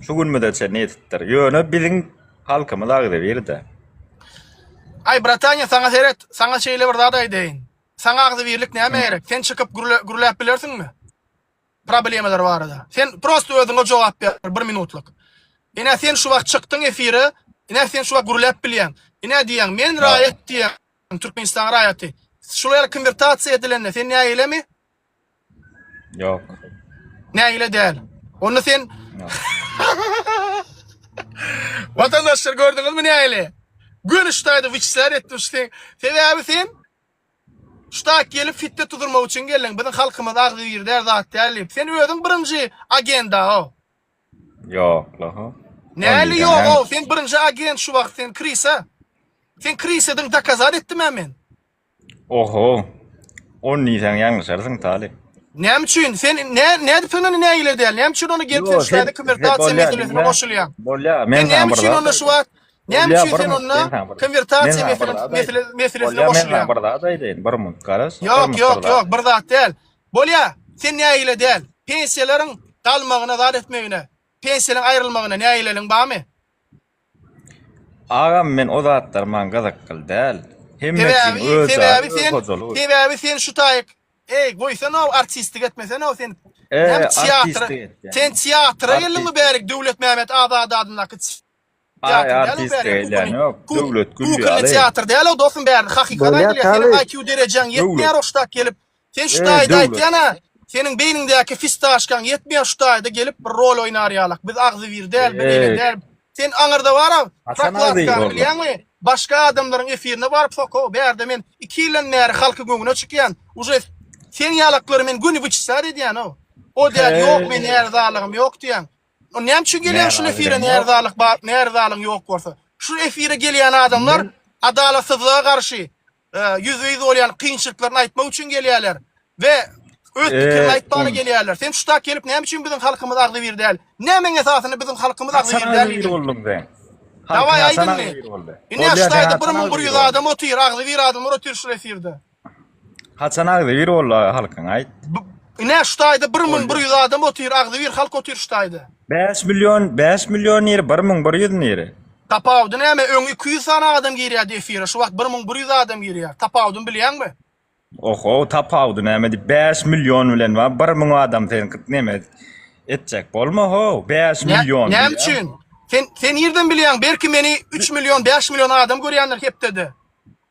Şu günmede ne etdiler? Ýöne bizim halkymyz agdy berdi.
Ay Bratanya sana seret, sana şeýle bir zat aýdyň. Sana agdy berlik näme gerek? Sen çykyp gürläp bilersiňmi? Problemler var da. Sen prosto özüňe jogap ber 1 minutluk. Ine sen şu wagt çykdyň efire, ine sen şu wagt gürläp bilýän. Ine diýäň men raýat diýäň, Türkmenistan raýaty. Şular konvertasiýa edilende sen näýelemi?
Yok.
Näýele däl. Onu sen vatandaşlar gördüňizmi näýele? Görüşdäde wiçler etmişsin. Sebäbi sen şta gelip fitne tudurmak üçin geldiň. Bizim halkymyz agdy ýerde zat däl. Sen özüň birinji agenda o.
Yok la.
Näli ýok o? Sen birinji agent şu wagt sen krisa. Sen krisadan dakazat etdim men.
Oho. On niýsen ýangyşarsyň tali.
Näme üçin? Sen näde pönüni näýile däl? Näme üçin onu gelip şeýle konvertasiýa meselesine goşulýan?
Bolýa, men
näme üçin onu şu wagt? Näme üçin sen onu konvertasiýa meselesine goşulýan?
Bir zat aýdyn, bir minut garaş.
Yok, bir zat däl. Bolýa, sen näýile däl? Pensiýalaryň dalmagyna zat etmegine, pensiýalaryň aýrylmagyna näýileliň barmy?
Agam men o zatlar man gazak kıldal. Hemmetin
Sebebi sen şu taýyk. Goýsan o artistlik etmesen o sen. Sen tiýatra geldiňmi bärik Döwlet Mehmet Azad adynaky
artist eýlen ýok. Döwlet
gülýär. Tiýatr däl o dostum bäri hakykatan gelýär. Sen IQ derejaň ýetmeýär o ştak gelip. Sen şu taýda aýtýana, senin beýningdäki fistaşkan ýetmeýär şu taýda gelip bir rol oýnar ýalak. Biz agzy bir däl, bir sen aňyrda baram. Bilýänmi? Başga adamlaryň efirine baryp soko. Bäerde men 2 ýyldan bäri halky göňüne çykýan. Uje sen ýalaklary men güni biçsär edýän o. O däl ýok men närdalygym ýok diýän. O näme üçin gelýän şu efire närdalyk bar, närdalyk ýok bolsa. Şu efire gelýän adamlar adalatsızlyğa garşy ýüzüýiz bolýan kynçylyklaryny aýtmak üçin gelýärler we öz pikirini aýtmagy gelýärler. Sen şuta gelip näme üçin bizim halkymyz agdy bir däl? Näme esasyny bizim halkymyz agdy bir däl? Daway aýdynmy? Ine ştaýda 1100 adam otyr, agdy bir adam otyr şu efirde.
Haçan agdy bir bolla halkyň aýt.
Ine ştaýda 1100 adam otyr, agdy bir halk otyr ştaýda.
5 milyon ýeri 1100 ýeri.
Tapawdy näme öň 200 sana adam girýär efire. Şu wagt 1100 adam girýär. Tapawdyny bilýänmi?
Oho, tapawdy näme 5 milyon bilen var 1000 adam sen näme etjek bolma ho 5 milyon.
Näme üçin? Sen ýerden bilýän, belki meni 3 milyon 5 milyon adam görýänler hep dedi.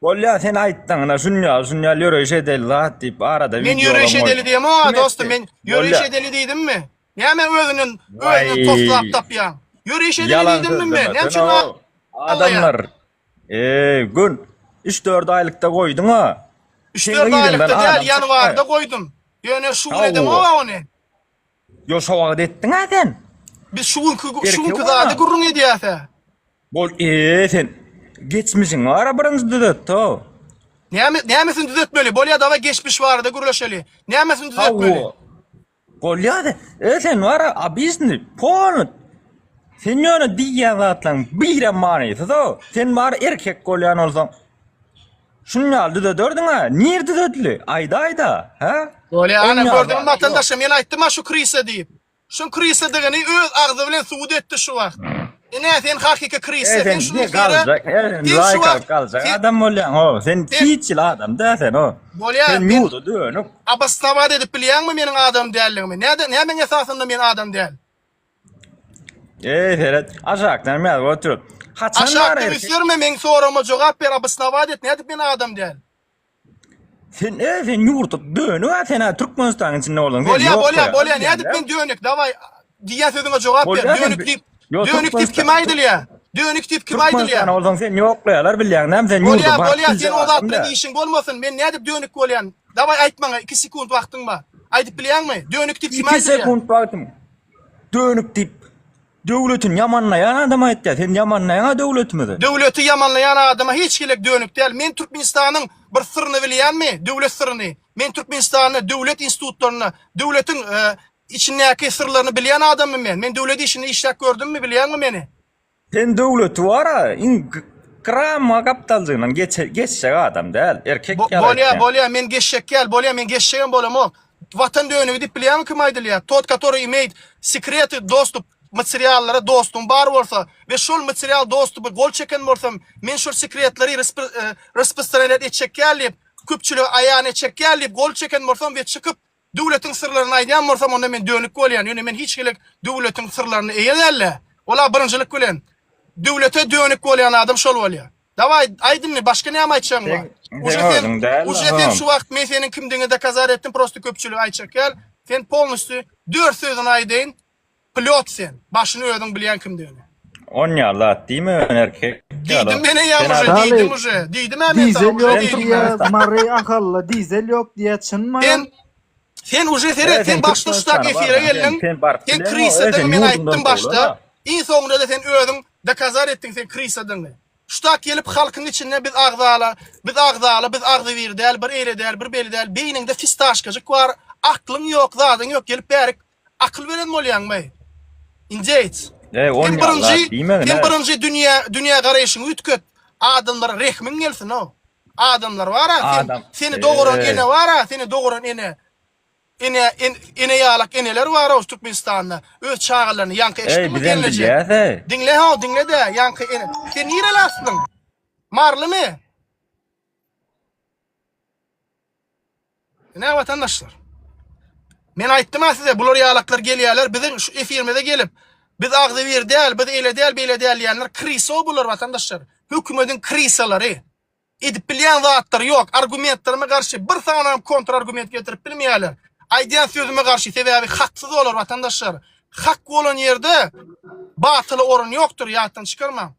Bolýa sen aýtdyň, ana şunňa ýöreýiş edeli zat diýip arada
video. Men ýöreýiş edeli diýem o dostum, men ýöreýiş edeli diýdimmi? Näme özüniň toslap tapýan? Ýöreýiş edeli diýdimmi men? Näme üçin
adamlar gün 3-4 aýlykda goýdyň ha.
3-4 aýlykda däl, ýanwarda goýdum. Ýöne şu edem o ony.
Yo şowag etdiň ha sen.
Biz şuňky zady gurrun edýäse.
Bol sen geçmişiň wara birinji düzet to.
Nämesin düzetmeli? Bolýa dawa geçmiş barada gurlaşaly. Nämesin düzetmeli?
Bolýa sen wara abisni pon. Sen ýöne diýýän zatlaň bire manyýsy to. Sen bar erkek bolýan bolsaň şunňa düzetdiriň ha. Niýe düzetli? Aýda, ha?
Bolýa ana gördüm vatandaşa men aýtdym şu krisa diýip. Şun krisa degeni öz agdy bilen suwud etdi şu wagt. Ine sen hakika krisa sen şunu
galjak adam bolýan o. Sen hiç adam da sen o.
Bolýa men ýuwdy Abastawad edip bilýänmi meniň adam dälligimi? Näme esasynda men adam däl?
Ferhat, aşaktan men oturup. Haçan
Aşağıda üstürme men sorama cevap ber abısnavad et. Ne edip men adam del.
Sen yurtup dönü sen Türkmenistan'ın içinde oldun.
Bolya ne edip men dönük davay diye sözüne cevap ver. Dönük tip kim aydıl ya? Dönük tip kim aydıl ya?
Türkmenistan oldun sen yoklayalar bilýän sen yurtup.
Bolya sen o zatla işin bolmasın. Men ne edip dönük bolyan? Davay aytmaňa 2 sekund wagtyň bar. Aýdyp bilýärmi? Dönük tip kim
2
aydıl ya?
sekund wagtym. Dönük tip döwletin yamanlayan adam aýtdy. Sen yamanlayan döwletmidi?
Döwleti yamanlayan adama hiç gerek dönük değil. Men Türkmenistanyň bir sırrını bilýärmi? Döwlet sırrını. Men Türkmenistanyň döwlet institutlaryny, döwletiň içindäki sırlaryny bilýän adamym men. Men döwlet işini işlep gördümmi bilýärmi meni?
Sen döwleti wara, krama kapitaldygynyň geçşek adam däl, erkek ýa-da.
Bolya men geçşek gel, bolya men geçşegen bolamok. Vatan dönügi dip bilýärmi kim aýdylýar? Tot, который имеет секреты достуp materiallara dostum bar bolsa ve şol material dostupu gol çeken bolsam men şol sekretleri распространять etjek gelip köpçülüğe ayan etjek gelip gol çeken bolsam ve çıkıp döwletiň sırlaryny aýdan bolsam onda men dönük bolýan. Ýöne men hiç gerek döwletiň sırlaryny eýerler. Ola birinjilik bilen döwlete dönük bolýan adam şol bolýar. Daway aýdynmy başga näme aýtjam bar? Uje şu wagt men seniň kimdigini dekazar etdim, prosto köpçülüğe aýtjak gel. Sen polностью 4 sözüni aýdyn. Pilot sen. Başını ödün bilýän kimdigini.
10 ýarlat diými erkek?
Diýdim mene ýa diýdim uje. Diýdim men.
Dizel yok diye, Mary akalla dizel yok diye çynma.
Sen uje sen başlykda efire geldin. Sen krisadyň men aýtdym başda. Iň soňunda da sen ödün dekazar etdiň sen krisadyň. Şutak gelip halkyň içinde biz agdalar, biz agdy birdäl, bir eredäl, bir belidäl, beýninde fistaşkasyk bar, aklyň ýok, zadyň ýok, gelip bärik akıl veren bolýanmy? İnceýt. Sen birinji dünya garaýşyny ütket. Adamlara rehmin gelsin o. Adamlar wara, seni doguran ene wara, seni doguran ene ýalak eneler wara o Türkmenistanda. Öz çağalaryny ýanky eşitmi gelecek. Dinle de ýanky ene. Sen nirelasyň? Marlymy? Ne watandaşlar? Men aýtdym size, bular ýalaklar gelýärler, biziň şu efirmede gelip biz agdy birdäl, biz eledäl, beledäl ýanlar kriso bular watandaşlar. Hökümetiň krisalary. Edip bilýän zatlar ýok, argumentlaryma garşy bir sanam kontra argument getirip bilmeýärler. Aýdýan sözüme garşy sebäbi haksyz bolar watandaşlar. Hak bolan ýerde batyly orun ýokdur, ýatdan çykarma.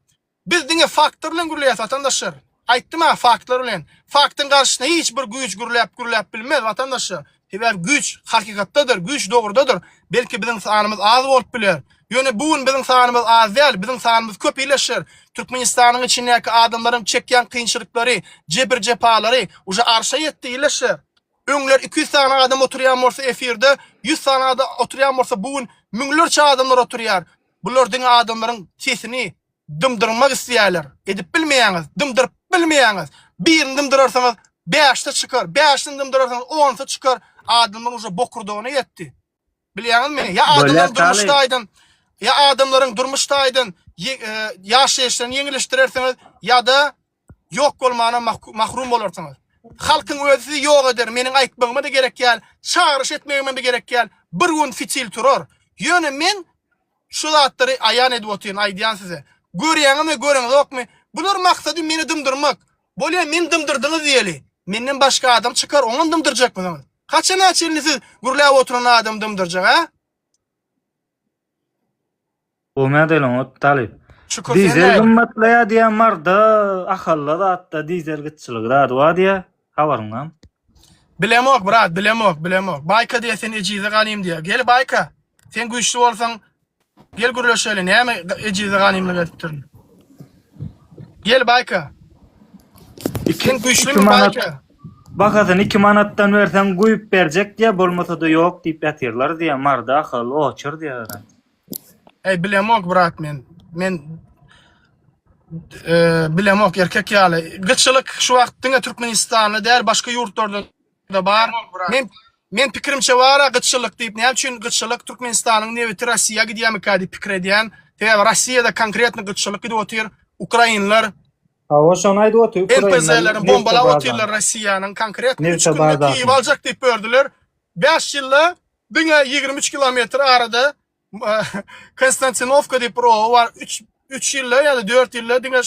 Biz diňe faktor bilen gürleýär watandaşlar. Aýtdym ha, faktor bilen. Faktyň garşyna hiç bir güýç gürläp bilmez watandaşlar. Sebäbi güç hakykatdadyr, güç dogrudadyr. Belki bizim sanymyz az bolup biler. Ýöne bugün bizim sanymyz az däl, bizim sanymyz köp ileşir. Türkmenistanyň içindäki adamlaryň çekýän kynçylyklary, jebir jepalary uje arşa ýetdi ileşir. Öňler 200 tane adam oturýan bolsa efirde, 100 tane adam oturýan bolsa bugün müňlerçe adamlar oturýar. Bular diňe adamlaryň sesini dymdyrmak isleýärler. Edip bilmeýäňiz, dymdyryp bilmeýäňiz. Birini dymdyrarsaňyz 5'te çıkar, 5'ten dymdyrarsaňyz 10'ta çıkar. Adamlar uje bokurdogyna ýetdi. Bilýäňizmi? Ya adamlar durmuşdaýdyn, ya adamlaryň durmuşdaýdyn, ýaşaýyşlaryny ýeňilleşdirerseňiz, ya da ýok bolmana mahrum bolarsyňyz. Halkyň özü ýok eder, meniň aýtmagyma da gerek ýal, çağırış etmegime de gerek ýal. Bir gün fitil turar. Ýöne men şu zatlary aýan edip oturýan aýdýan size. Görýäňizmi, görüňiz ýokmy? Bular maksady meni dymdyrmak. Bolýa men dymdyrdyňyz diýeli. Menden başga adam çıkar, onu dımdıracakmı? Kaçan açılını siz gürläp oturan adam dımdıracak ha?
O medelen o talip. Dizel gymmatlaýa diýen marda ahalla da atda dizel gitçilik da wa diýe habaryňdan.
Bilemok brat, bilemok. Bayka diýe sen ejize ganym diýe. Gel Bayka. Sen güýçli bolsaň gel gürleşelim. Näme ejize ganymly getiriň? Gel Bayka. Sen güýçli mi Bayka?
Bakasın 2 manattan versen güýüp berjek diýe bolmasa da ýok diýip ýatyrlar diýe marda ahal oçur diýe.
Bilemok brat men bilemok erkek ýaly. Gıççylyk şu wagtda Türkmenistanda däl başga ýurtlarda da bar. Men pikirimçe wara gıççylyk diýip näme üçin gıççylyk Türkmenistanyň nebeti Rossiýa gidýärmi kadi pikir edýän. Rossiýada konkretny gıççylyk gidip otyr. Ukrainlar
Hawa şonu aýdyp otyr.
NPZ-lerin bombalap otyrlar Rossiýanyň konkretny Kiýew aljak diýip berdiler. 5 ýylda diňe 23 kilometr arada Konstantinovka diýip bir var 3 ýyllar ýa-da 4 ýyllar diňe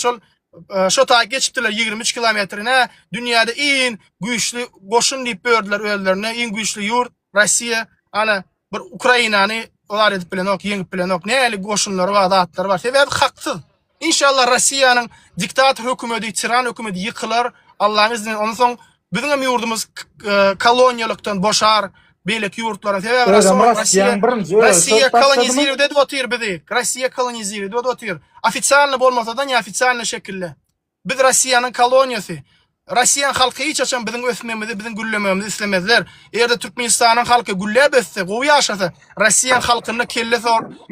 şo ta geçipdiler 23 kilometrine dünýäde iň güýçli goşun diýip bördüler öllerine iň güýçli ýurt Rossiya ana bir Ukrainany olar edip bilenok ýeňip bilenok näli goşunlary we adatlar bar. Sebäbi haksyz. İnşallah Rossiýanyň diktator hökümeti, tiran hökümeti ýykylar. Allah'ın izniyle ondan soň bizim ýurdumuz koloniýalykdan boşar. Beýleki ýurtlara sebäbi Rossiya koloniziýe edip otyr bizi. Rossiya koloniziýe edip otyr. Ofitsialny bolmasa da neofitsialny şekilde. Biz Rossiýanyň koloniýasy. Rossiýan halky hiç açan bizim ösmemizi, bizim güllememizi islemezler. Eğer Türkmenistanyň halky güllep etse, gowy ýaşasa, Rossiýan halkyny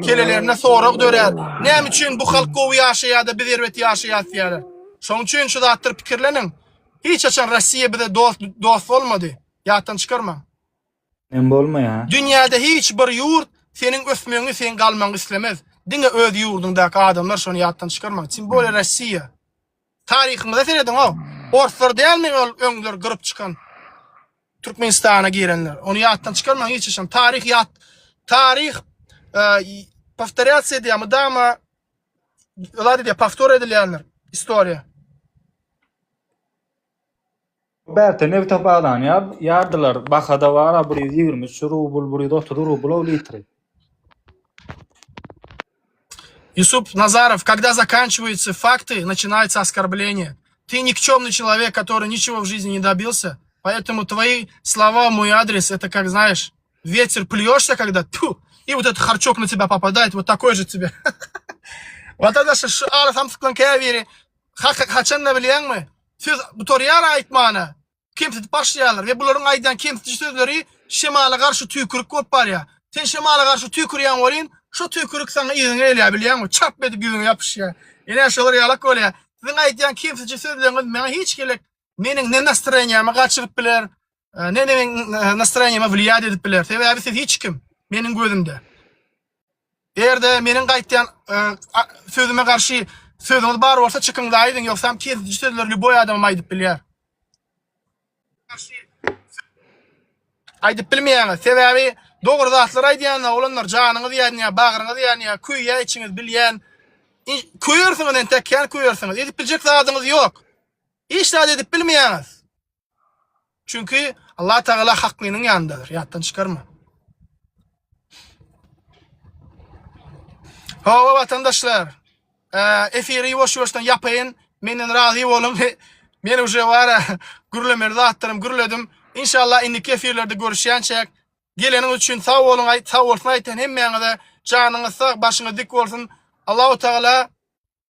kellelerine sorag dörer. Näme üçin bu halk gowy ýaşaýar-da biz erwet ýaşaýarsylar? Şoň üçin şu zatlar pikirlenin. Hiç açan Rossiýa bize dost bolmady. Ýatdan çykarma.
Men bolmaýar.
Dünýäde hiç bir ýurt seniň ösmeňi, sen galmaňy islemez. Diňe öz ýurdundaky adamlar şonu ýatdan çykarma. Simbol Rossiýa. Tarihimizde seredin o. Orfur dälmi öňler gyryp çykan Türkmenistana girenler. Onu ýatdan çykarma hiç yaşam. Tarih повторяться diýär, dama olar diýär, повтор edilýärler. Historia.
Bäte ne tapadan ýardylar. Bahada var, bir 23 rubl, bir 30 rubl litri.
Юсуп Назаров, когда заканчиваются факты, начинается оскорбление. Ты никчемный человек, который ничего в жизни не добился, поэтому твои слова в мой адрес, это как, знаешь, ветер, плюешься, когда, и вот этот харчок на тебя попадает, вот такой же тебе. Вот это же, там в кланкевире, хачанна bilýärmi? Söz bu torýar aýtmana. Kimse başlaýarlar we bularyň aýdan kimse sözleri şemala garşy tüýkürük bolup barýar. Sen şemala garşy tüýkürýän bolýan, şu tüýkürük sana ýygyny elýär bilýärmi? Çap edip ýüzüne ýapyşýar. Ene şolar ýalak bolýar. Sizin aýtýan kimse sözleriniz meňe hiç gerek. Meniň ne настроениýamy gaçyryp biler, ne настроениýamy влиять edip biler. Sebäbi siz hiç kim meniň gözümde. Erde meniň gaýtýan sözüme garşy sözüňiz bar bolsa çykyňdaýdyň, ýoksam kimse sözler любой adam aýdyp bilýär. Aýdyp bilmeýäňiz. Sebäbi dogry zatlar aýdýanlar, olanlar janyňyz ýany, bagyryňyz ýany, küýýä içiňiz bilýän. Kuýursyňyz entekän kuýursyňyz. Edip biljek zadyňyz ýok. Hiç zat edip bilmeýäňiz. Çünki Allah Taala haklynyň ýanyndadyr. Ýatdan çykarma. Hawa vatandaşlar, efiri ýoş-ýoşdan ýapaýyn. Menden razy bolun. Men uje wara gürlemerde atlarym gürledim. İnşallah indiki efirlerde görüşýänçek. Geleniň üçin sag bolun, sag bolsun aýtan hemmeňize janyňyz sag, başyňyz dik bolsun. Allahu Taala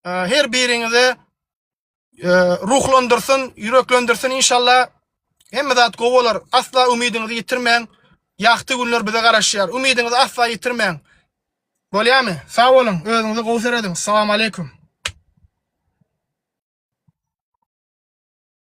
her biriňizi ruhlandyrsyn, ýüreklendirsin inşallah. Hemme zat gowy bolar. Asla umidiňizi ýitirmeň. Ýagty günler bize garaşýar. Umidiňizi asla ýitirmeň. Bolýarmy? Sag bolun, özüňizi gowy seredin. Assalamu aleykum.